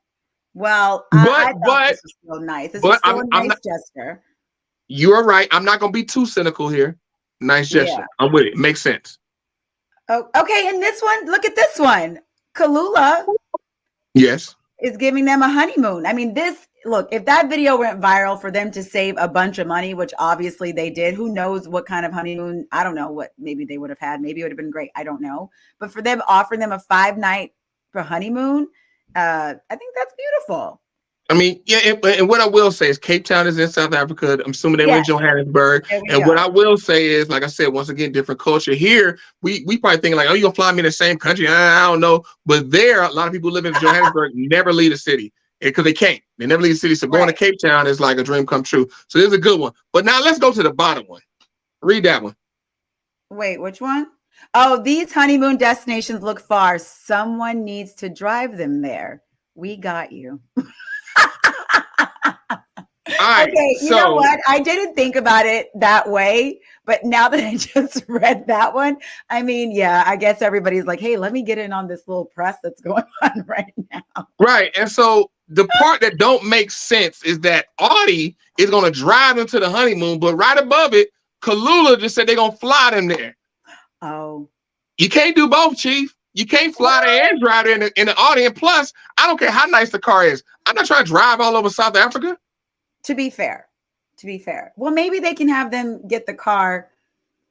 Well, I thought this was so nice. This is still a nice gesture. You are right. I'm not going to be too cynical here. Nice gesture. Yeah. I'm with it. Makes sense. Oh, okay. And this one, look at this one. Kalula. Yes. Is giving them a honeymoon. I mean, look, if that video went viral for them to save a bunch of money, which obviously they did, who knows what kind of honeymoon? I don't know what maybe they would have had. Maybe it would have been great. I don't know. But for them offering them a 5-night honeymoon, I think that's beautiful. I mean, yeah, and what I will say is Cape Town is in South Africa. I'm assuming they were in Johannesburg. And what I will say is, like I said, once again, different culture. Here, we probably think like, oh, you gonna fly me in the same country? I don't know. But there, a lot of people live in Johannesburg never leave the city because they can't. They never leave the city. So going to Cape Town is like a dream come true. So this is a good one. But now let's go to the bottom one. Read that one. Wait, which one? Oh, these honeymoon destinations look far. Someone needs to drive them there. We got you. Right, okay, you know what? I didn't think about it that way, but now that I just read that one, I mean, yeah, I guess everybody's like, hey, let me get in on this little press that's going on right now. Right. And so the part that don't make sense is that Audi is going to drive them to the honeymoon, but right above it, Kalula just said they're going to fly them there. Oh. You can't do both, Chief. You can't fly there and drive there in the Audi. And plus, I don't care how nice the car is. I'm not trying to drive all over South Africa. To be fair. Well, maybe they can have them get the car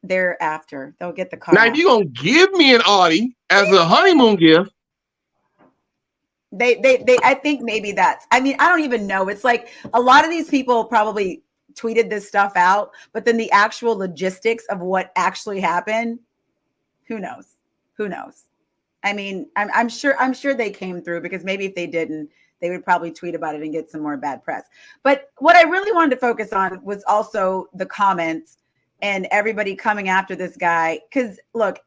thereafter. They'll get the car. Now, if you're going to give me an Audi as a honeymoon gift. I think maybe that's, I mean, I don't even know. It's like a lot of these people probably tweeted this stuff out, but then the actual logistics of what actually happened, who knows? I mean, I'm sure they came through, because maybe if they didn't, they would probably tweet about it and get some more bad press. But what I really wanted to focus on was also the comments and everybody coming after this guy. Because look,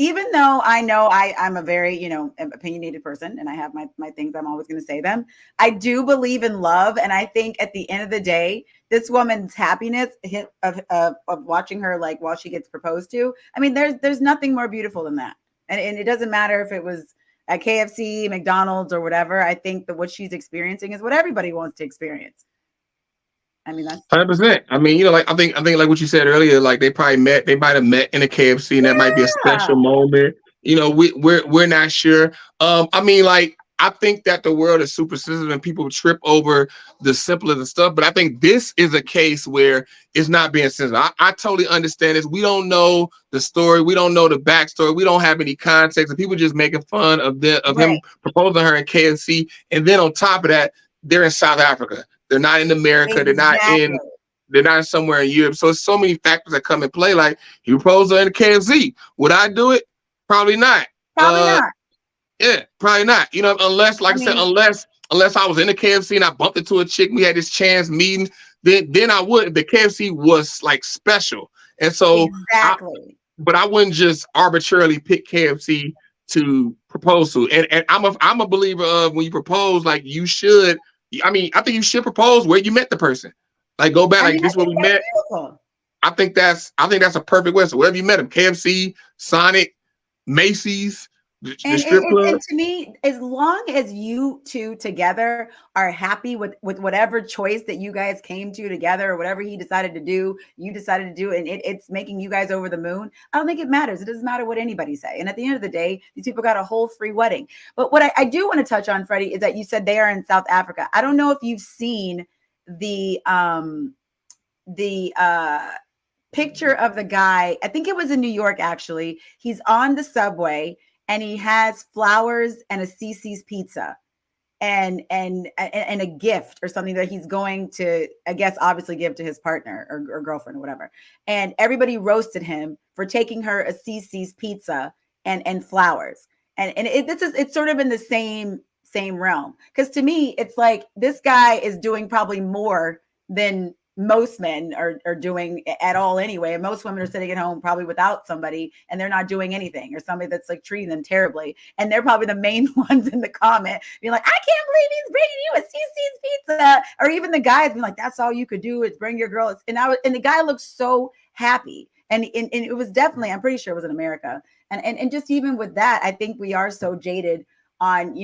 even though I know I'm a very, opinionated person, and I have my things, I'm always going to say them, I do believe in love. And I think at the end of the day, this woman's happiness of watching her, like, while she gets proposed to, I mean, there's nothing more beautiful than that. And it doesn't matter if it was at KFC, McDonald's, or whatever. I think that what she's experiencing is what everybody wants to experience. I mean, that's 100%. I mean, like I think like what you said earlier, like they might have met in a KFC, and that might be a special moment. We're not sure. I mean, like, I think that the world is super sensitive and people trip over the simple of the stuff, but I think this is a case where it's not being sensitive. I totally understand this. We don't know the story, we don't know the backstory, we don't have any context, and people just making fun of him proposing her in KFC, and then on top of that, they're in South Africa. They're not in America. Exactly. They're not somewhere in Europe. So it's so many factors that come in play. Like, he proposed her in the KFC. Would I do it? Probably not. Probably not. Yeah, probably not. Unless, like I said, unless I was in the KFC and I bumped into a chick, we had this chance meeting, then I would. The KFC was like special. And so exactly. But I wouldn't just arbitrarily pick KFC to propose to. And I'm a believer of, when you propose, like, you should. I mean, I think you should propose where you met the person. Like, go back, like, this is where we met. Beautiful. I think that's a perfect way. So wherever you met him, KFC, Sonic, Macy's, the strip club. And to me, as long as you two together are happy with whatever choice that you guys came to together, or whatever he decided to do, you decided to do, and it's making you guys over the moon, I don't think it matters. It doesn't matter what anybody say. And at the end of the day, these people got a whole free wedding. But what I do want to touch on, Freddie, is that you said they are in South Africa. I don't know if you've seen the picture of the guy. I think it was in New York, actually. He's on the subway, and he has flowers and a CC's pizza and a gift or something that he's going to, I guess, obviously give to his partner or girlfriend or whatever. And everybody roasted him for taking her a CC's pizza and flowers. And it's sort of in the same realm. Because to me, it's like, this guy is doing probably more than most men are doing at all anyway. And most women are sitting at home probably without somebody, and they're not doing anything, or somebody that's like treating them terribly. And they're probably the main ones in the comment being like, I can't believe he's bringing you a CC's pizza. Or even the guys being like, that's all you could do is bring your girl. And the guy looks so happy. And it was definitely, I'm pretty sure it was in America. And just even with that, I think we are so jaded on,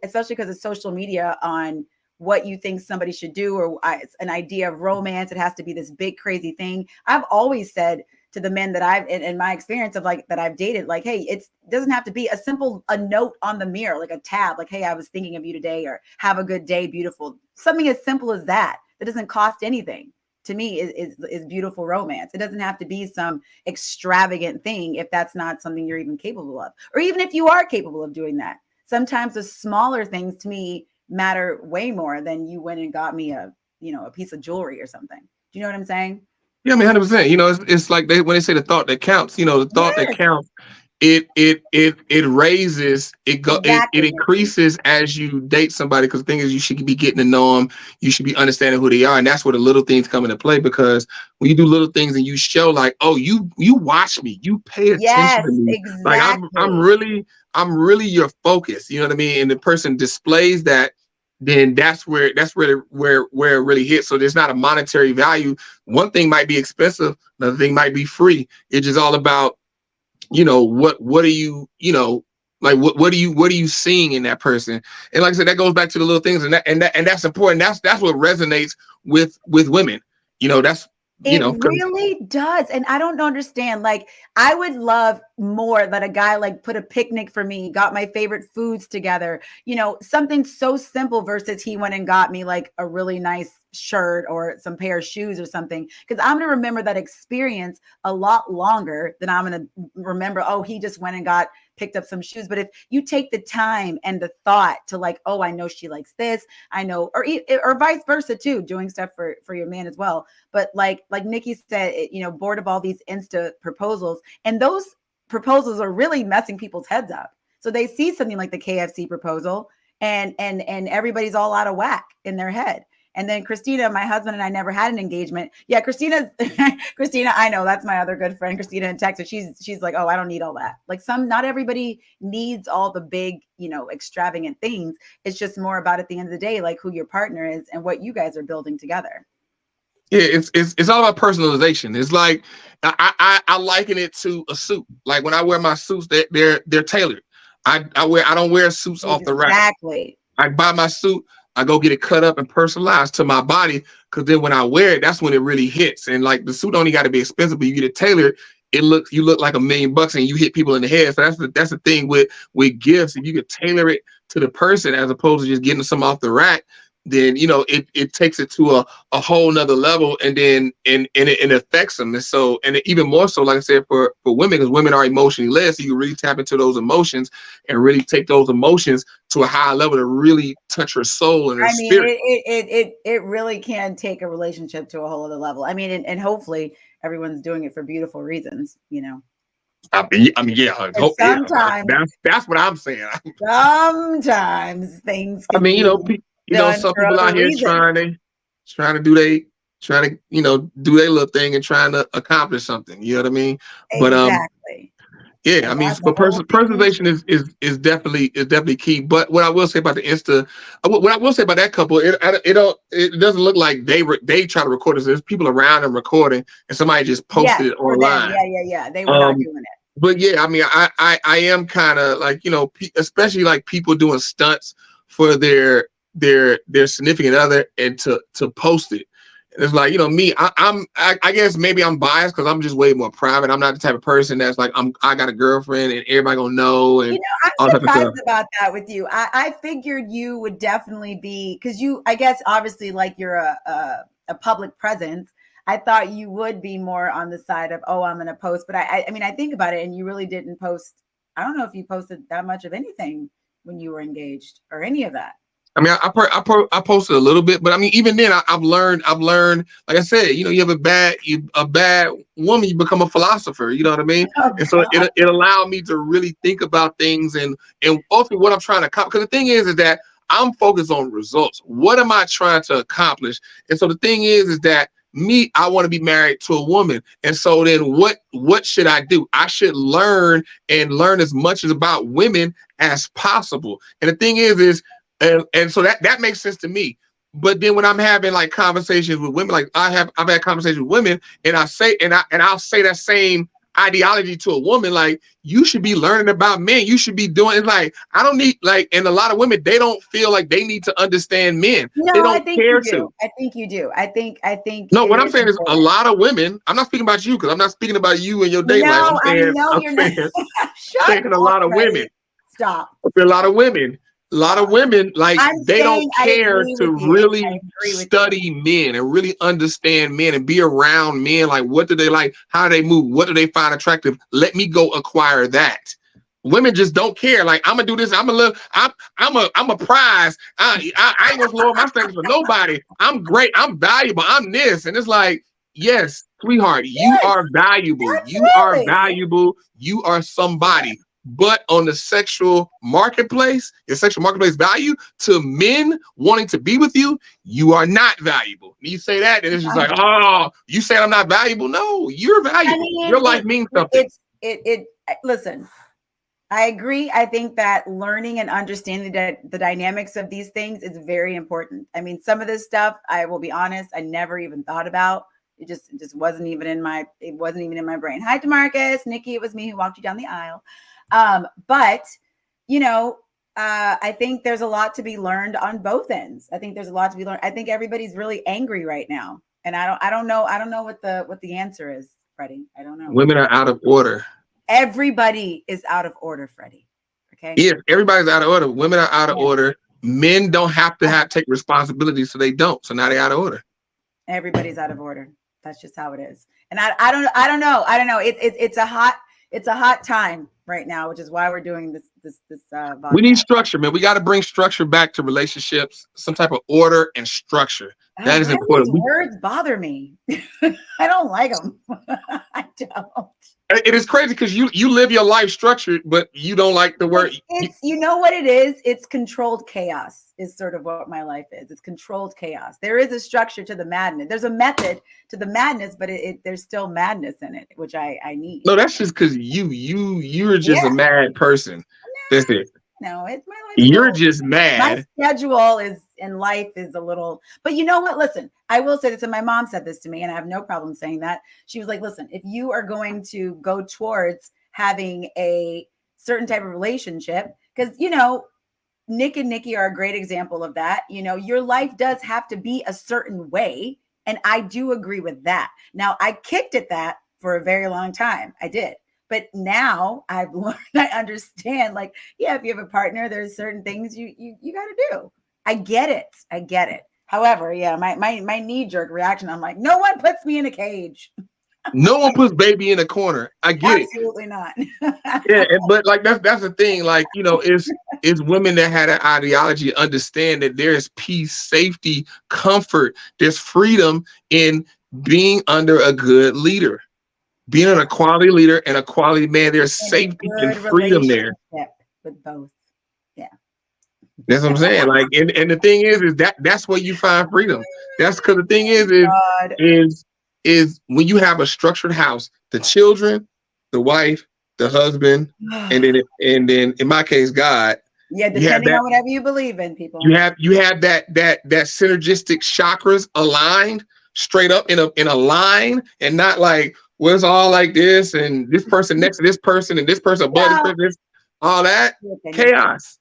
especially because of social media, on what you think somebody should do, or an idea of romance. It has to be this big, crazy thing. I've always said to the men that I've, in my experience of like, that I've dated, like, hey, it doesn't have to be a note on the mirror, like a tab, like, hey, I was thinking of you today, or have a good day, beautiful. Something as simple as that doesn't cost anything, to me, is beautiful romance. It doesn't have to be some extravagant thing if that's not something you're even capable of, or even if you are capable of doing that. Sometimes the smaller things, to me, matter way more than you went and got me a piece of jewelry or something. Do you know what I'm saying? Yeah, I mean, 100%. It's like when they say the thought that counts. The thought that counts. It raises. It increases as you date somebody. Because the thing is, you should be getting to know them. You should be understanding who they are, and that's where the little things come into play. Because when you do little things and you show, like, oh, you watch me, you pay attention to me. Exactly. Like, I'm really your focus. You know what I mean? And the person displays that, then that's where it really hits. So there's not a monetary value. One thing might be expensive, another thing might be free. It's just all about, what are you, like, what are you seeing in that person? And like I said, that goes back to the little things, and that's important. That's what resonates with women. It really does. And I don't understand. Like, I would love more that a guy like put a picnic for me, got my favorite foods together, something so simple, versus he went and got me like a really nice shirt or some pair of shoes or something. Because I'm going to remember that experience a lot longer than I'm going to remember, oh, he just went and picked up some shoes. But if you take the time and the thought to, like, oh, I know she likes this, I know, or vice versa too, doing stuff for your man as well. But like Nikki said, bored of all these Insta proposals, and those proposals are really messing people's heads up. So they see something like the KFC proposal, and everybody's all out of whack in their head. And then Christina, my husband, and I never had an engagement. Yeah, Christina, I know, that's my other good friend, Christina in Texas. She's like, oh, I don't need all that. Like not everybody needs all the big, extravagant things. It's just more about, at the end of the day, like who your partner is and what you guys are building together. Yeah, it's all about personalization. It's like I liken it to a suit. Like when I wear my suits, they're tailored. I don't wear suits off the rack. Exactly. I buy my suit, I go get it cut up and personalized to my body, because then when I wear it, that's when it really hits. And like the suit only got to be expensive, but you get it tailored, you look like $1 million and you hit people in the head. So that's the thing with gifts. If you could tailor it to the person as opposed to just getting some off the rack, then it takes it to a whole nother level, and then it affects them. And so, and even more so, like I said, for women, because women are emotionally led, so you can really tap into those emotions and really take those emotions to a higher level to really touch her soul and her spirit. It really can take a relationship to a whole other level. I mean, and hopefully everyone's doing it for beautiful reasons, I mean, yeah. Sometimes that's what I'm saying. Sometimes things. I mean, some people out here trying to do their little thing and trying to accomplish something. You know what I mean? Exactly. But I mean, but personalization is definitely key. But what I will say about the Insta, what I will say about that couple, it doesn't look like they try to record it. There's people around them recording, and somebody just posted it online. Yeah. They were not doing it. But yeah, I mean, I am kind of like, especially like people doing stunts for their significant other and to post it. And it's like, me, I guess maybe I'm biased because I'm just way more private. I'm not the type of person that's like, I got a girlfriend and everybody gonna know. And I'm surprised about that with you. I figured you would definitely be, because I guess obviously like you're a public presence. I thought you would be more on the side of, oh, I'm going to post. But I mean, I think about it, and you really didn't post. I don't know if you posted that much of anything when you were engaged or any of that. I mean, I posted a little bit, but I mean, even then, I've learned. Like I said, you have a bad woman, you become a philosopher. You know what I mean? Oh, and so it allowed me to really think about things and ultimately what I'm trying to accomplish. Because the thing is that I'm focused on results. What am I trying to accomplish? And so the thing is that I want to be married to a woman. And so then what should I do? I should learn as much about women as possible. And the thing is and so that makes sense to me. But then when I'm having like conversations with women, like I've had conversations with women, and I'll say that same ideology to a woman, like, you should be learning about men. You should be doing it. Like, I don't need, like, and a lot of women, they don't feel like they need to understand men. No, they don't I think care you do. to. I think you do. I think. No, what I'm saying is a lot of women, I'm not speaking about you, because I'm not speaking about you and your date life. No, I know you're not. Shut up, a lot of women. Stop. A lot of women. Like, they don't care to really study men and really understand men and be around men. Like, what do they like? How do they move? What do they find attractive? Let me go acquire that. Women just don't care. Like, I'm gonna do this. I'm a prize. I ain't gonna lower my standards for nobody. I'm great. I'm valuable. I'm this. And it's like, yes, sweetheart, you are valuable. Absolutely. You are valuable. You are somebody. But on the sexual marketplace, your sexual marketplace value to men wanting to be with you, you are not valuable. And you say that, and it's just like, oh, you saying I'm not valuable? No, you're valuable. I mean, your life means something. Listen, I agree. I think that learning and understanding the dynamics of these things is very important. I mean, some of this stuff, I will be honest, I never even thought about. It just wasn't even in my brain. Hi, DeMarcus, Nikki, it was me who walked you down the aisle. But I think there's a lot to be learned on both ends. I think there's a lot to be learned. I think everybody's really angry right now. And I don't know what the answer is, Freddie. I don't know. Women are out of order. Everybody is out of order, Freddie. Okay. Yeah, everybody's out of order. Women are out of order. Men don't have to take responsibility, so they don't. So now they're out of order. Everybody's out of order. That's just how it is. And I don't know. It's a hot time right now, which is why we're doing this. We need structure, man. We got to bring structure back to relationships. Some type of order and structure. That is important. These words bother me. I don't like them. I don't. It is crazy because you live your life structured, but you don't like the word. It's you know what it is? It's controlled chaos is sort of what my life is. It's controlled chaos. There is a structure to the madness. There's a method to the madness, but there's still madness in it, which I need. No, that's just because you're just a mad person. That's it. No, it's my life. You're just mad. My schedule in life is a little, but you know what? Listen, I will say this, and my mom said this to me, and I have no problem saying that. She was like, listen, if you are going to go towards having a certain type of relationship, because, you know, Nick and Nikki are a great example of that. You know, your life does have to be a certain way. And I do agree with that. Now, I kicked at that for a very long time. I did. But now I've learned, I understand, like, yeah, if you have a partner, there's certain things you got to do. I get it. However, yeah, my knee-jerk reaction, I'm like, no one puts me in a cage. No one puts baby in a corner. I get Absolutely not. Yeah, but like that's the thing. Like, you know, it's women that had an ideology understand that there is peace, safety, comfort. There's freedom in being under a good leader. Being a quality leader and a quality man, there's safety and freedom there. With both. Yeah. That's what I'm saying. Like, and the thing is that's where you find freedom. That's because the thing is when you have a structured house, the children, the wife, the husband, and then in my case, God. Yeah, depending on whatever you believe in, people. You have that synergistic chakras aligned straight up in a line, and not like, well, it's all like this, and this person next to this person, and this person above this, all that. Chaos.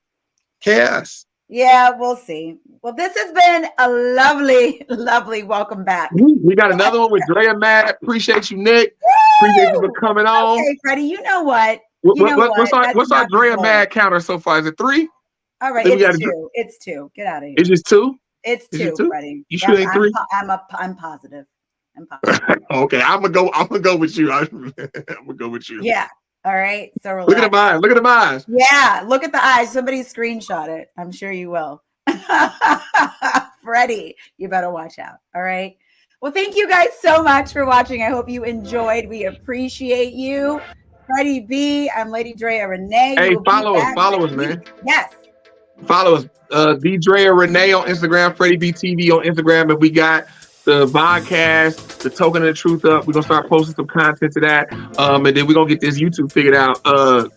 Yeah, we'll see. Well, this has been a lovely welcome back. We got another one with Drea Mad. Appreciate you, Nick. Woo! Appreciate you for coming on. Okay, Freddie, you know what? What's our Drea Mad counter so far? Is it 3? All right, it's 2. It's 2. Get out of here. It's just 2? It's 2, Freddie. You sure ain't 3? I'm positive. Okay, I'm gonna go with you. I'm gonna go with you. Yeah. All right. So relax. Look at the eyes. Look at the eyes. Yeah. Look at the eyes. Somebody screenshot it. I'm sure you will. Freddie, you better watch out. All right. Well, thank you guys so much for watching. I hope you enjoyed. We appreciate you. Freddie B. I'm Lady Drea Renee. Hey, follow us, man. Yes. Follow us. The Drea Renee on Instagram, Freddie B TV on Instagram, and we got the podcast, the Token of the Truth up. We're gonna start posting some content to that, and then we're gonna get this YouTube figured out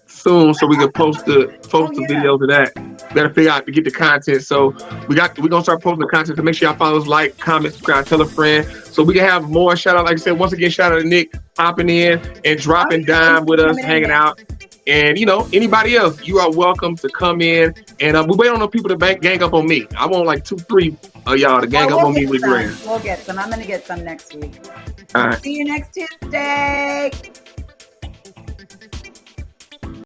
soon, so we can post the videos of that. Better figure out to get the content. So we're gonna start posting the content. So make sure y'all follow us, like, comment, subscribe, tell a friend, so we can have more. Shout out, like I said, once again, shout out to Nick hopping in and dropping dime with us, hanging out. And, you know, anybody else, you are welcome to come in. And we wait on the people to gang up on me. I want like 2-3 of y'all to gang up on me with Graham. We'll get some. I'm going to get some next week. All right. See you next Tuesday.